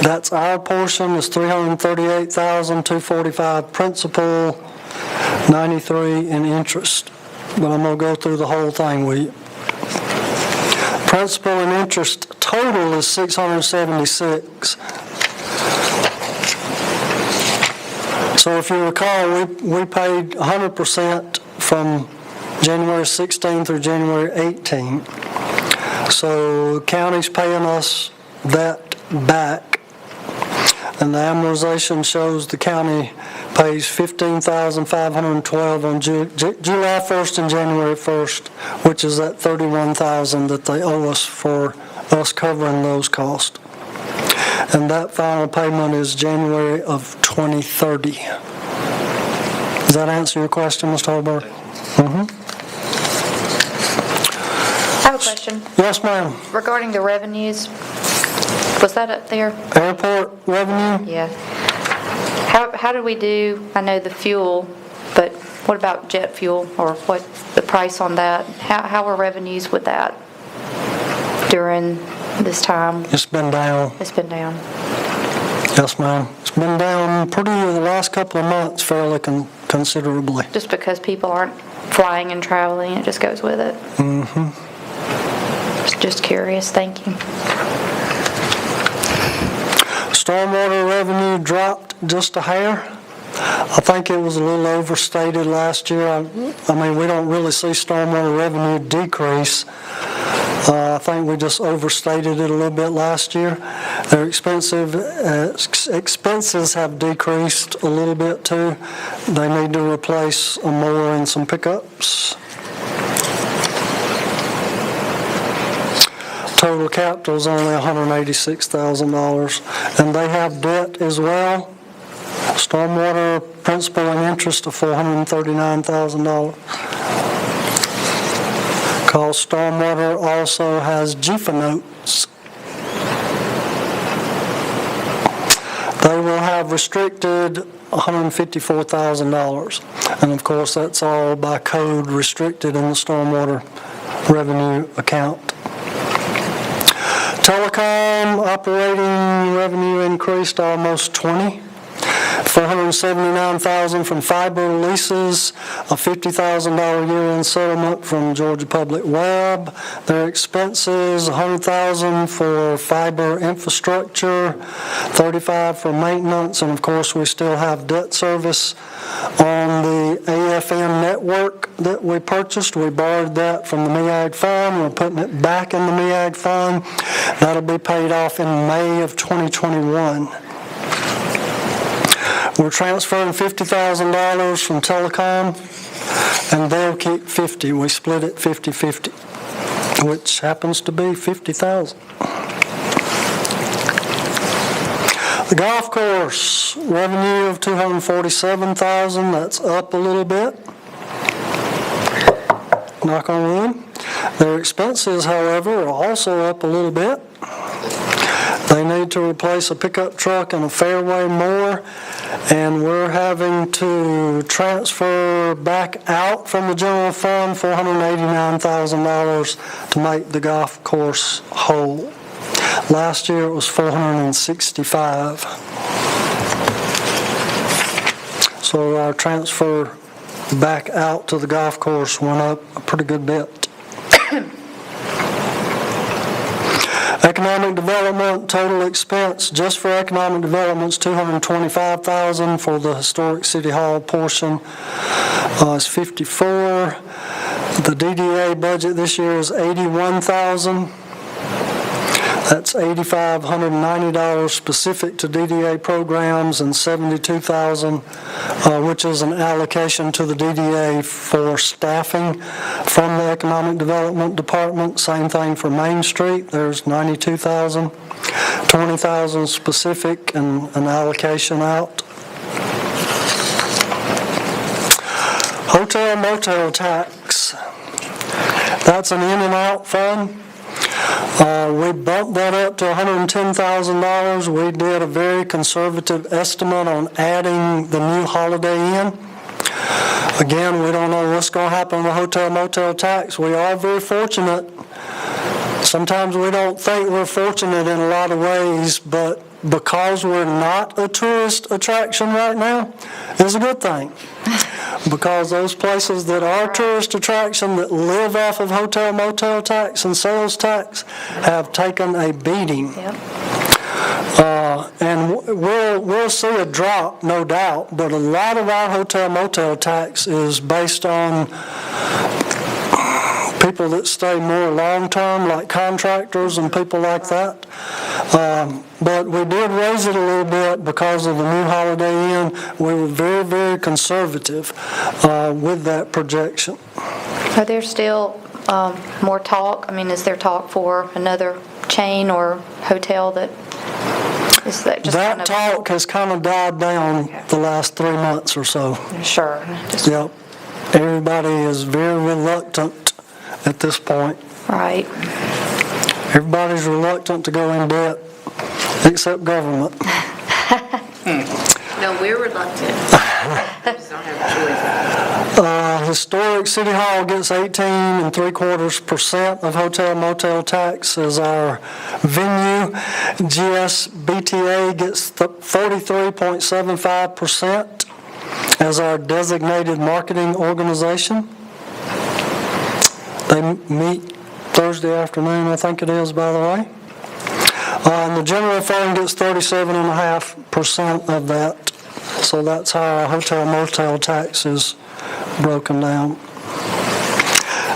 That's our portion, is $338,245 principal, $93 in interest. But I'm going to go through the whole thing with you. Principal and interest total is $676. So if you recall, we paid 100% from January 16 through January 18. So the county's paying us that back. And the amortization shows the county pays $15,512 on July 1st and January 1st, which is that $31,000 that they owe us for us covering those costs. And that final payment is January of 2030. Does that answer your question, Mr. Holberg? Mm-hmm. I have a question Yes, ma'am. regarding the revenues. Was that up there? Airport revenue? Yeah. How do we do, I know the fuel, but what about jet fuel, or what the price on that? How are revenues with that during this time? It's been down. It's been down. Yes, ma'am. It's been down the last couple of months fairly considerably. Just because people aren't flying and traveling, it just goes with it. Mm-hmm. Just curious, thank you. Stormwater revenue dropped just a hair. I think it was a little overstated last year. I mean, we don't really see stormwater revenue decrease. I think we just overstated it a little bit last year. Their expenses have decreased a little bit too. They need to replace a mower and some pickups. Total capital is only $186,000, and they have debt as well. Stormwater principal and interest of $439,000. Because stormwater also has GFA notes. They will have restricted $154,000, and of course that's all by code restricted in the stormwater revenue account. Telecom operating revenue increased almost 20. $479,000 from fiber leases, a $50,000 year-end settlement from Georgia Public Web. Their expenses, $100,000 for fiber infrastructure, $35,000 for maintenance, and of course we still have debt service on the AFN network that we purchased. We borrowed that from the MEAG fund. We're putting it back in the MEAG fund. That'll be paid off in May of 2021. We're transferring $50,000 from telecom, and they'll keep $50,000. We split it 50-50, which happens to be $50,000. The golf course revenue of $247,000. That's up a little bit. Knock on wood. Their expenses, however, are also up a little bit. They need to replace a pickup truck and a fairway mower, and we're having to transfer back out from the general fund $489,000 to make the golf course whole. Last year it was $465,000. So our transfer back out to the golf course went up a pretty good bit. Economic development, total expense just for economic development is $225,000 for the historic city hall portion. It's $54,000. The DDA budget this year is $81,000. That's $8,590 specific to DDA programs and $72,000, which is an allocation to the DDA for staffing from the Economic Development Department. Same thing for Main Street. There's $92,000, $20,000 specific and an allocation out. Hotel motel tax. That's an in and out fund. We bumped that up to $110,000. We did a very conservative estimate on adding the new Holiday Inn. Again, we don't know what's going to happen with the hotel motel tax. We are very fortunate. Sometimes we don't think we're fortunate in a lot of ways, but because we're not a tourist attraction right now, is a good thing. Because those places that are tourist attraction that live off of hotel motel tax and sales tax have taken a beating. Yep. And we'll see a drop, no doubt, but a lot of our hotel motel tax is based on people that stay more long-term, like contractors and people like that. But we did raise it a little bit because of the new Holiday Inn. We were very, very conservative with that projection. Are there still more talk? I mean, is there talk for another chain or hotel that is that just That kind of... talk has kind of died down the last 3 months or so. Sure. Yep. Everybody is very reluctant at this point. Right. Everybody's reluctant to go in debt, except government. No, we're reluctant. We just don't have a choice. Historic City Hall gets 18.75% of hotel motel tax as our venue. GSBTA gets 43.75% as our designated marketing organization. They meet Thursday afternoon, I think it is, by the way. And the general fund gets 37.5% of that. So that's how our hotel motel tax is broken down.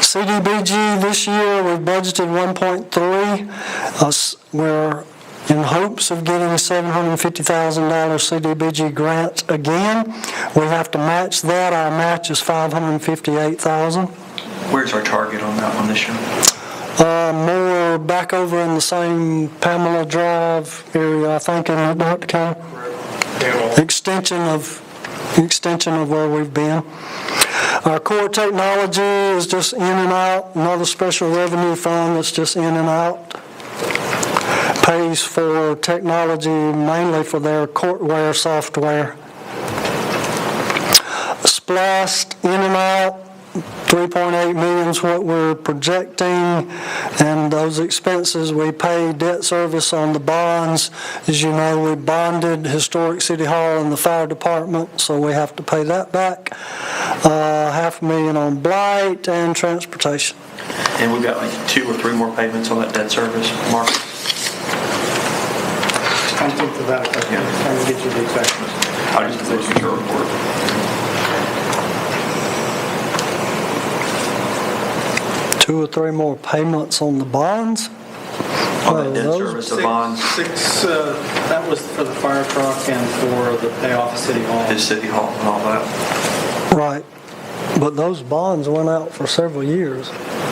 CDBG this year, we've budgeted 1.3. We're in hopes of getting a $750,000 CDBG grant again. We have to match that. Our match is $558,000. Where's our target on that one this year? More back over in the same Pamela Drive area, I think, in North Dakota. Extension of where we've been. Our core technology is just in and out. Another special revenue fund that's just in and out. Pays for technology mainly for their courtware software. Splashed in and out. 3.8 million is what we're projecting, and those expenses we pay debt service on the bonds. As you know, we bonded Historic City Hall and the fire department, so we have to pay that back. $500,000 on blight and transportation. And we've got like 2 or 3 more payments on that debt service, Mark? I'll think to that. I can get you the exact. I just closed your report. Two or three more payments on the bonds? On that debt service, the bonds, Six, that was for the fire truck and for the payoff of City Hall. his city hall and all that. Right. But those bonds went out for several years.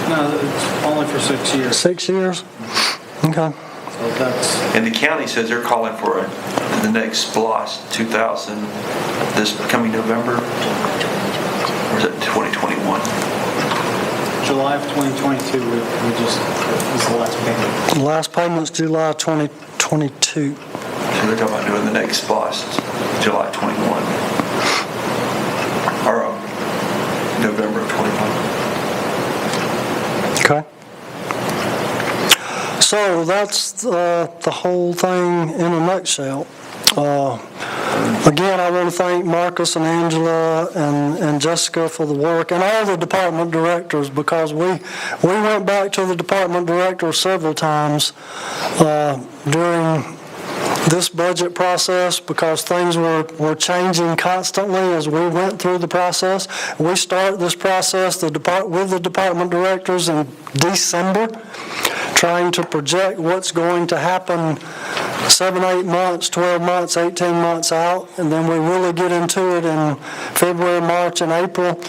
No, it's only for 6 years. 6 years? Okay. So that's, And the county says they're calling for the next SPLOST 2000 this coming November, or is it 2021? July of 2022, we just, was the last payment. The last payment's July 2022. So they're talking about doing the next SPLOST July 21, or November of 21. Okay. So that's the whole thing in a nutshell. Again, I want to thank Marcus and Angela and Jessica for the work, and all the department directors, because we went back to the department directors several times during this budget process because things were changing constantly as we went through the process. We start this process with the department directors in December, trying to project what's going to happen 7, 8 months, 12 months, 18 months out, and then we really get into it in February, March, and April.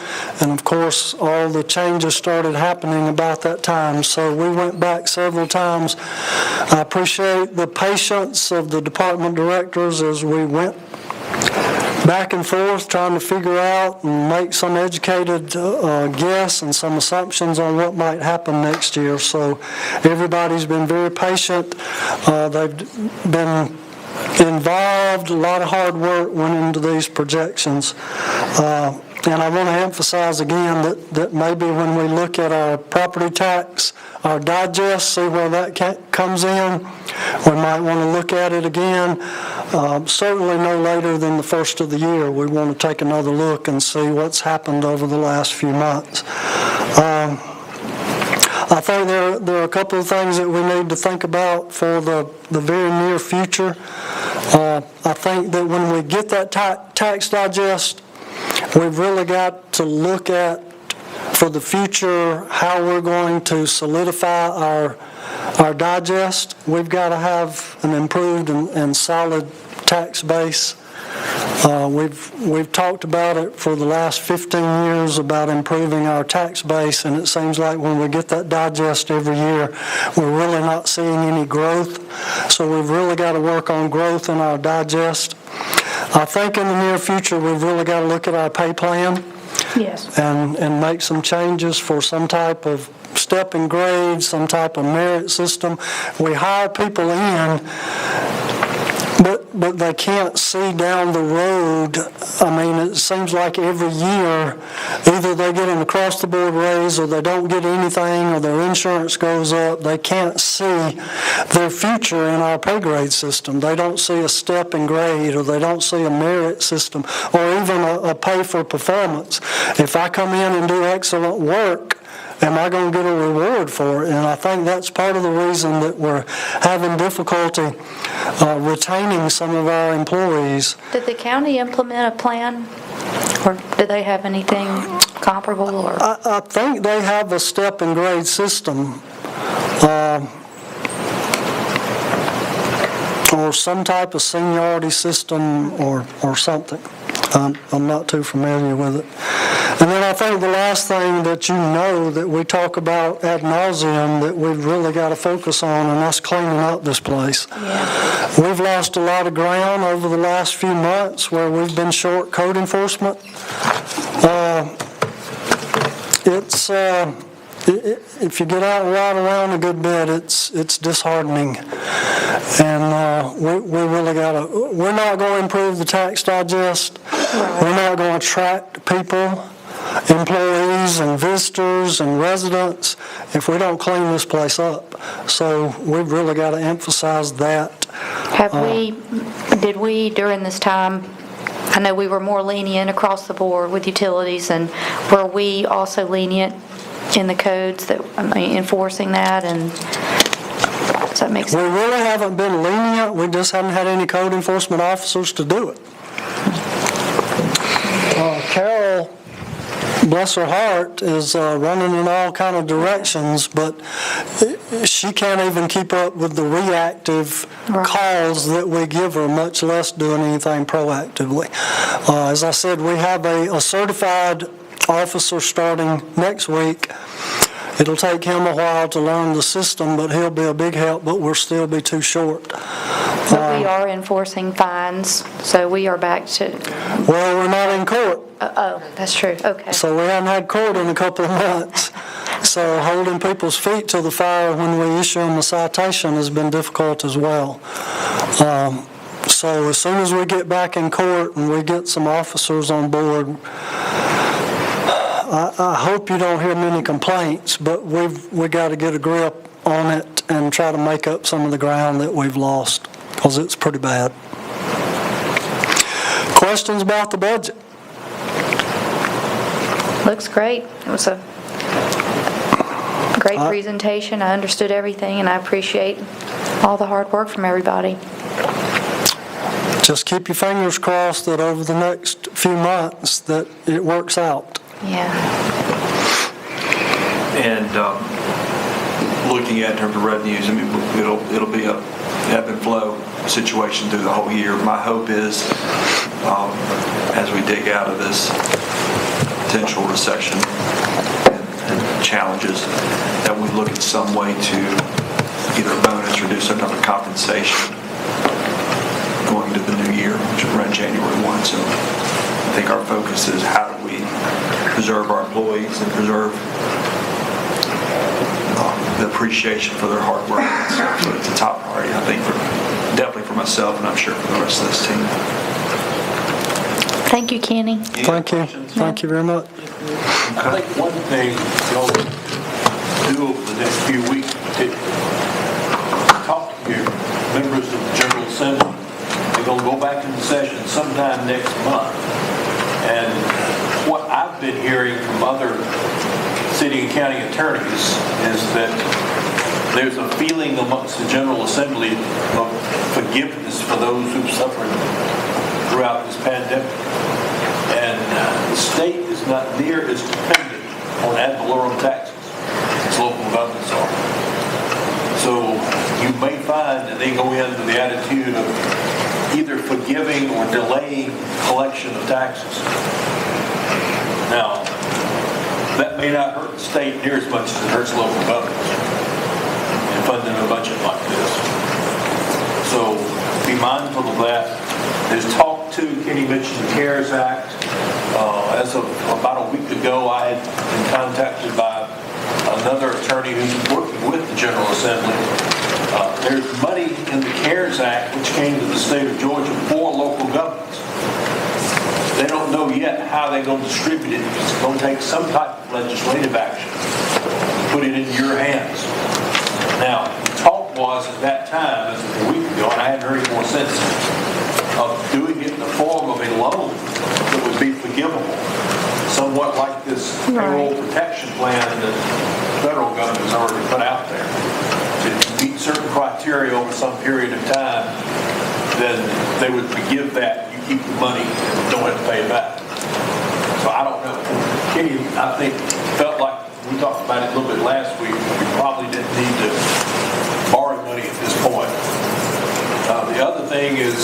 And of course, all the changes started happening about that time. So we went back several times. I appreciate the patience of the department directors as we went back and forth trying to figure out and make some educated guess and some assumptions on what might happen next year. So everybody's been very patient. They've been involved. A lot of hard work went into these projections. And I want to emphasize again that maybe when we look at our property tax, our digest, see where that comes in, we might want to look at it again. Certainly no later than the first of the year. We want to take another look and see what's happened over the last few months. I think there are a couple of things that we need to think about for the very near future. I think that when we get that tax digest, we've really got to look at, for the future, how we're going to solidify our digest. We've got to have an improved and solid tax base. We've talked about it for the last 15 years about improving our tax base, and it seems like when we get that digest every year, we're really not seeing any growth. So we've really got to work on growth in our digest. I think in the near future, we've really got to look at our pay plan. Yes. And make some changes for some type of step and grade, some type of merit system. We hire people in, but they can't see down the road. I mean, it seems like every year, either they get an across-the-board raise or they don't get anything or their insurance goes up. They can't see their future in our pay grade system. They don't see a step and grade, or they don't see a merit system, or even a pay for performance. If I come in and do excellent work, am I going to get a reward for it? And I think that's part of the reason that we're having difficulty retaining some of our employees. Did the county implement a plan, or do they have anything comparable? Or I think they have a step and grade system, or some type of seniority system or something. I'm not too familiar with it. And then I think the last thing that you know that we talk about ad nauseum that we've really got to focus on, and that's cleaning up this place. yeah. We've lost a lot of ground over the last few months where we've been short code enforcement. If you get out and ride around a good bit, it's disheartening. And we really got to, we're not going to improve the tax digest. We're not going to attract people, employees and visitors and residents if we don't clean this place up. So we've really got to emphasize that. Did we during this time, I know we were more lenient across the board with utilities, and were we also lenient in the codes that, enforcing that? And does that make sense? We really haven't been lenient. We just haven't had any code enforcement officers to do it. Carol, bless her heart, is running in all kind of directions, but she can't even keep up with the reactive calls that we give her, much less doing anything proactively. As I said, we have a certified officer starting next week. It'll take him a while to learn the system, but he'll be a big help, but we'll still be too short. But we are enforcing fines, so we are back to... Well, we're not in court. Oh, that's true, okay. So we haven't had court in a couple of months. So holding people's feet to the fire when we issue them a citation has been difficult as well. So as soon as we get back in court and we get some officers on board, I hope you don't hear many complaints, but we got to get a grip on it and try to make up some of the ground that we've lost, because it's pretty bad. questions about the budget? Looks great. It was a great presentation. I understood everything, and I appreciate all the hard work from everybody. Just keep your fingers crossed that over the next few months that it works out. Yeah. And looking at in terms of revenues, I mean, it'll be a ebb and flow situation through the whole year. My hope is, as we dig out of this potential recession and challenges, that we look at some way to either bonus or do some type of compensation going into the new year, which will run January 1. So I think our focus is how do we preserve our employees and preserve the appreciation for their hard work. So it's a top priority, I think, definitely for myself, and I'm sure for the rest of this team. Thank you, Kenny. Thank you. Thank you very much. I think one thing y'all do over the next few weeks is talk to your members of the General Assembly. They're going to go back into session sometime next month. And what I've been hearing from other city and county attorneys is that there's a feeling amongst the General Assembly of forgiveness for those who've suffered throughout this pandemic. And the state is not near as dependent on ad valorem taxes as local governments are. So you may find that they go in with the attitude of either forgiving or delaying collection of taxes. Now, that may not hurt the state near as much as it hurts local governments in funding a budget like this. So be mindful of that. There's talk too, Kenny mentioned the CARES Act. As of about a week ago, I had been contacted by another attorney who's working with the General Assembly. There's money in the CARES Act which came to the state of Georgia for local governments. They don't know yet how they're going to distribute it. It's going to take some type of legislative action to put it in your hands. Now, the talk was at that time, as of a week ago, and I hadn't heard any more since, of doing it in the form of a loan that would be forgivable, somewhat like this payroll protection plan that the federal government has already put out there. If you meet certain criteria over some period of time, then they would forgive that. You keep the money and don't have to pay it back. So I don't know. Kenny, I think, felt like we talked about it a little bit last week. We probably didn't need to borrow money at this point. The other thing is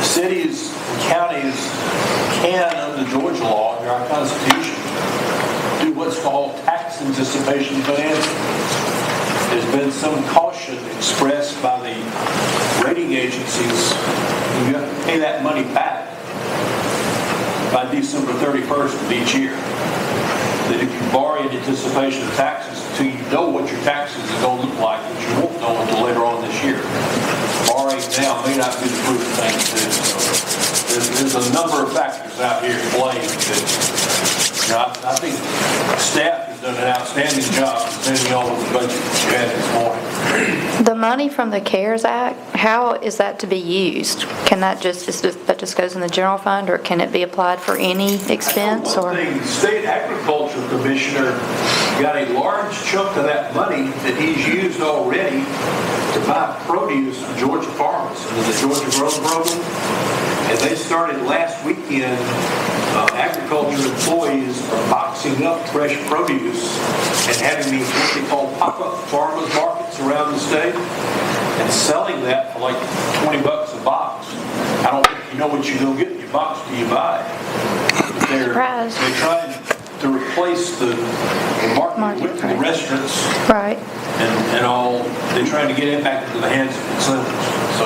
cities and counties can, under Georgia law, under our Constitution, do what's called tax anticipation financing. There's been some caution expressed by the rating agencies. You have to pay that money back by December 31st of each year. That if you borrow in anticipation of taxes until you know what your taxes are going to look like, which you won't know until later on this year. Borrowing now may not be the prudent thing to do. So there's a number of factors out here at play that, you know, I think staff has done an outstanding job presenting all of the budget that you had this morning. The money from the CARES Act, how is that to be used? Can that that just goes in the general fund, or can it be applied for any expense? One thing, the State Agriculture Commissioner got a large chunk of that money that he's used already to buy produce from Georgia farmers under the Georgia Grow Program. And they started last weekend, agriculture employees are boxing up fresh produce and having these what they call pop-up farmers markets around the state and selling that for like $20 a box. I don't think you know what you're going to get in your box till you buy it. They're trying to replace the market with the restaurants. Right. And all, they're trying to get it back into the hands of consumers. So,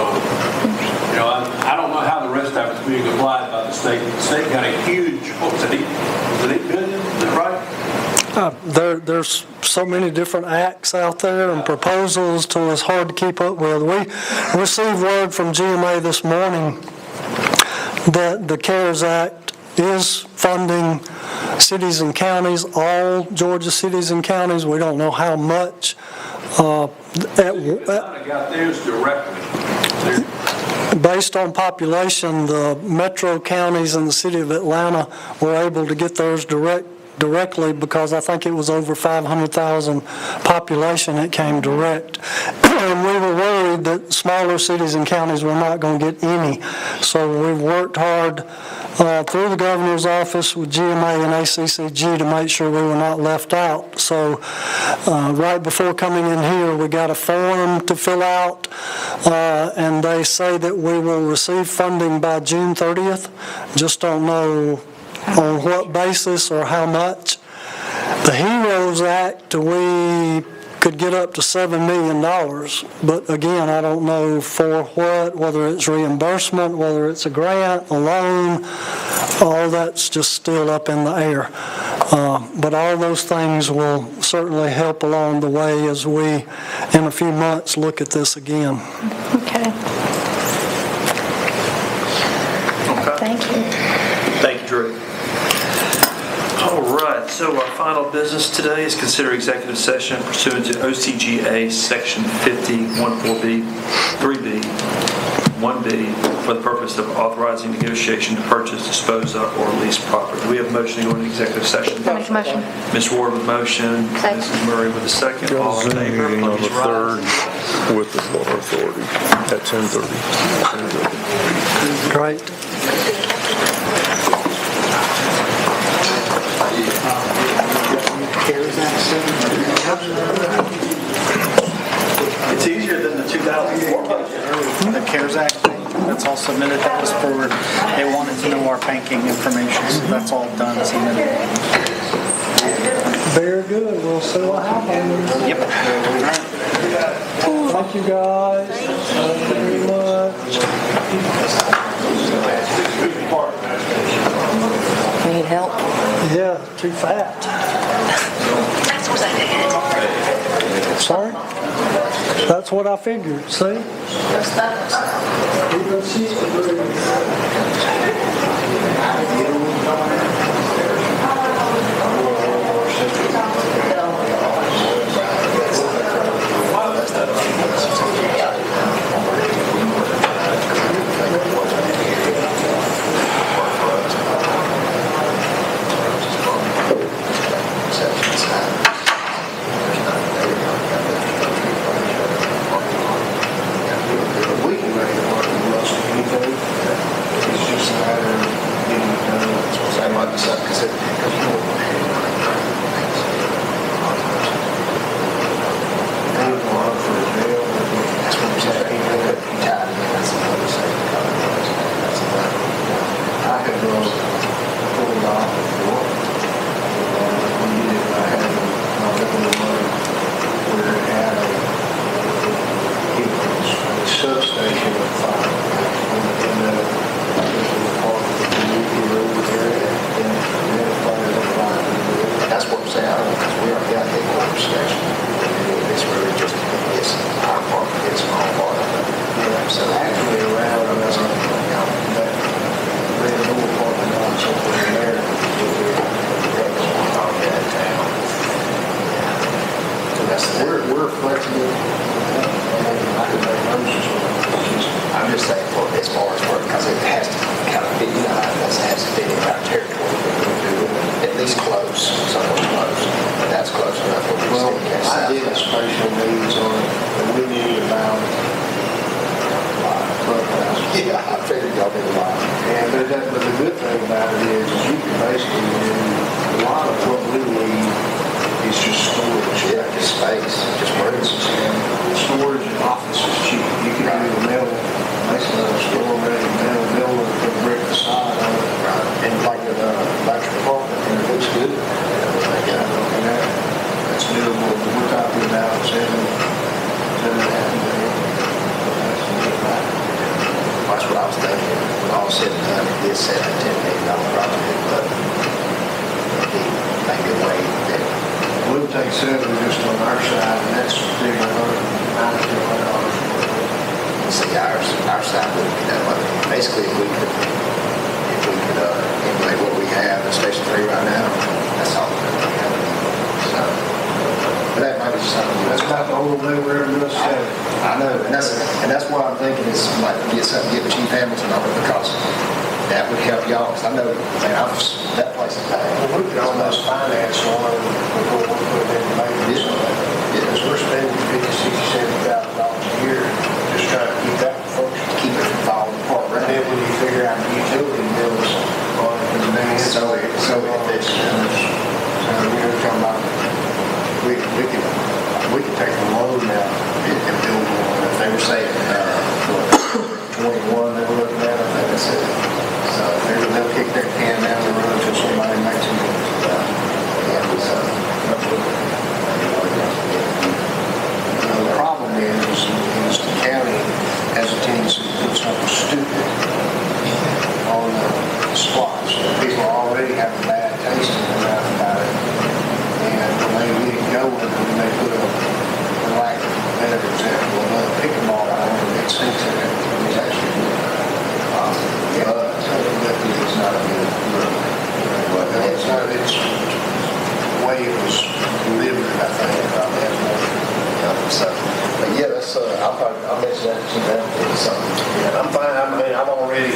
you know, I don't know how the rest of it's being applied by the state. The state got a huge, what was it, $8 billion? Is that right? There's so many different acts out there and proposals till it's hard to keep up with. We received word from GMA this morning that the CARES Act is funding cities and counties, all Georgia cities and counties. We don't know how much. Got theirs directly. based on population, the metro counties and the city of Atlanta were able to get theirs directly because I think it was over 500,000 population that came direct. And we were worried that smaller cities and counties were not going to get any. So we've worked hard through the governor's office with GMA and ACCG to make sure we were not left out. So right before coming in here, we got a form to fill out, and they say that we will receive funding by June 30th. Just don't know on what basis or how much. The HEROES Act, we could get up to $7 million, but again, I don't know for what, whether it's reimbursement, whether it's a grant, a loan, all that's just still up in the air. But all those things will certainly help along the way as we, in a few months, look at this again. Okay. Thank you. Thank you, Drew. All right, so our final business today is consider executive session pursuant to OCGA Section 50(14)(b), 3B, 1B, for the purpose of authorizing negotiation to purchase, dispose of, or lease property. Do we have a motion to go into executive session? I make a motion. Ms. Ward with motion, Second. Mrs. Murray with a second. All in favor, Meeting on the please rise. 3rd with the water authority at 10:30. Great. It's easier than the 2004 budget. The CARES Act thing, that's all submitted. That was for, they wanted to know our banking information, so that's all done, submitted. Very good. We'll see what happens. Yep. Thank you, guys. Thank you very much. Need help? Yeah, too fat. Sorry? That's what I figured. See? That's what I'm saying. I don't know, because we already got headquarters station. It's really just, it's our part, it's a small part of it. So actually around, that red door parking lot somewhere in there, so that's, we're flexible. I'm just saying, for as far as work, because it has to kind of fit, it has to fit in our territory. At least close, somewhat close. But that's close enough. Well, I did a special needs on it, and we need about yeah, I figured y'all did a lot. And but the good thing about it is you can basically do a lot of what we need is just storage. Yeah, just space, just rooms. Storage and office is cheap. You can do a metal, basically a store ready metal building with a brick facade on it. Right. And like an electric apartment, and it looks good. And that's doable. We're talking about $7.5 million. That's what I was thinking. When all said and done, it is $7 to $10 million project, but maybe a way that we'll take 7 just on our side, and that's $190 million. See, our side wouldn't be that much. Basically, if we could emulate what we have in Station 3 right now, that's all we're going to have. So, But that might be something. That's about the only way we're ever gonna say. I know, and that's why I'm thinking is like get Chief Hamilton on it, because that would help y'all, 'cause I know, man, that place is bad. Well, we could almost finance one before we put it in the maintenance. Because we're spending $50,000, $60,000, $70,000 a year just trying to keep that functioning. Keep it from falling apart, And then right? when you figure out the utility bills on it, and then it's So if it's, we're talking about, we can take the loan now and build one. If they were saying, 21, they were looking at, I think that's it. so they'll kick that can down the road until somebody makes it. The problem is the county has a tendency to put something stupid on the spots. People already have a bad taste in their mouth about it. And when they get it going, when they put a, for lack of a better example, another pickleball on it, it sinks in it. It's actually good. But it's not a good look. It's not, it's the way it was delivered, I think, probably has more. So, but yeah, that's, I'll mention that to Chief Hamilton or something. Yeah, I'm fine. I mean, I've already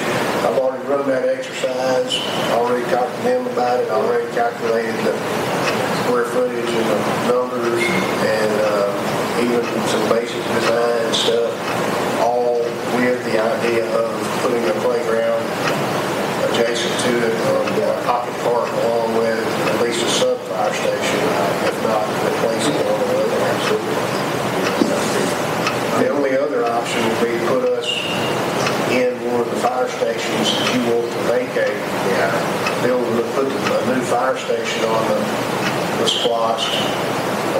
run that exercise, already talked to them about it, already calculated the square footage and the numbers, and even some basic design stuff, all with the idea of putting a playground adjacent to it, pocket park, along with at least a sub-fire station, if not replacing it on the other hand. The only other option would be to put us in one of the fire stations that you want to vacate. Put a new fire station on the splosh,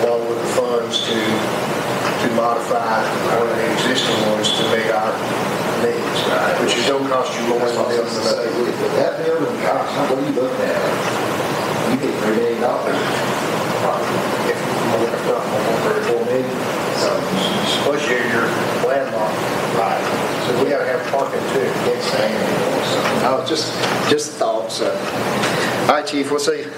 along with the funds to modify one of the existing ones to meet our needs, which is going to cost you more than this. With that building, gosh, what are you looking at? You get $3 million. If not more, $4 million. Plus your landmark. Right. So we got to have parking too. Can't say anymore. So, just thoughts. All right, Chief, we'll see you.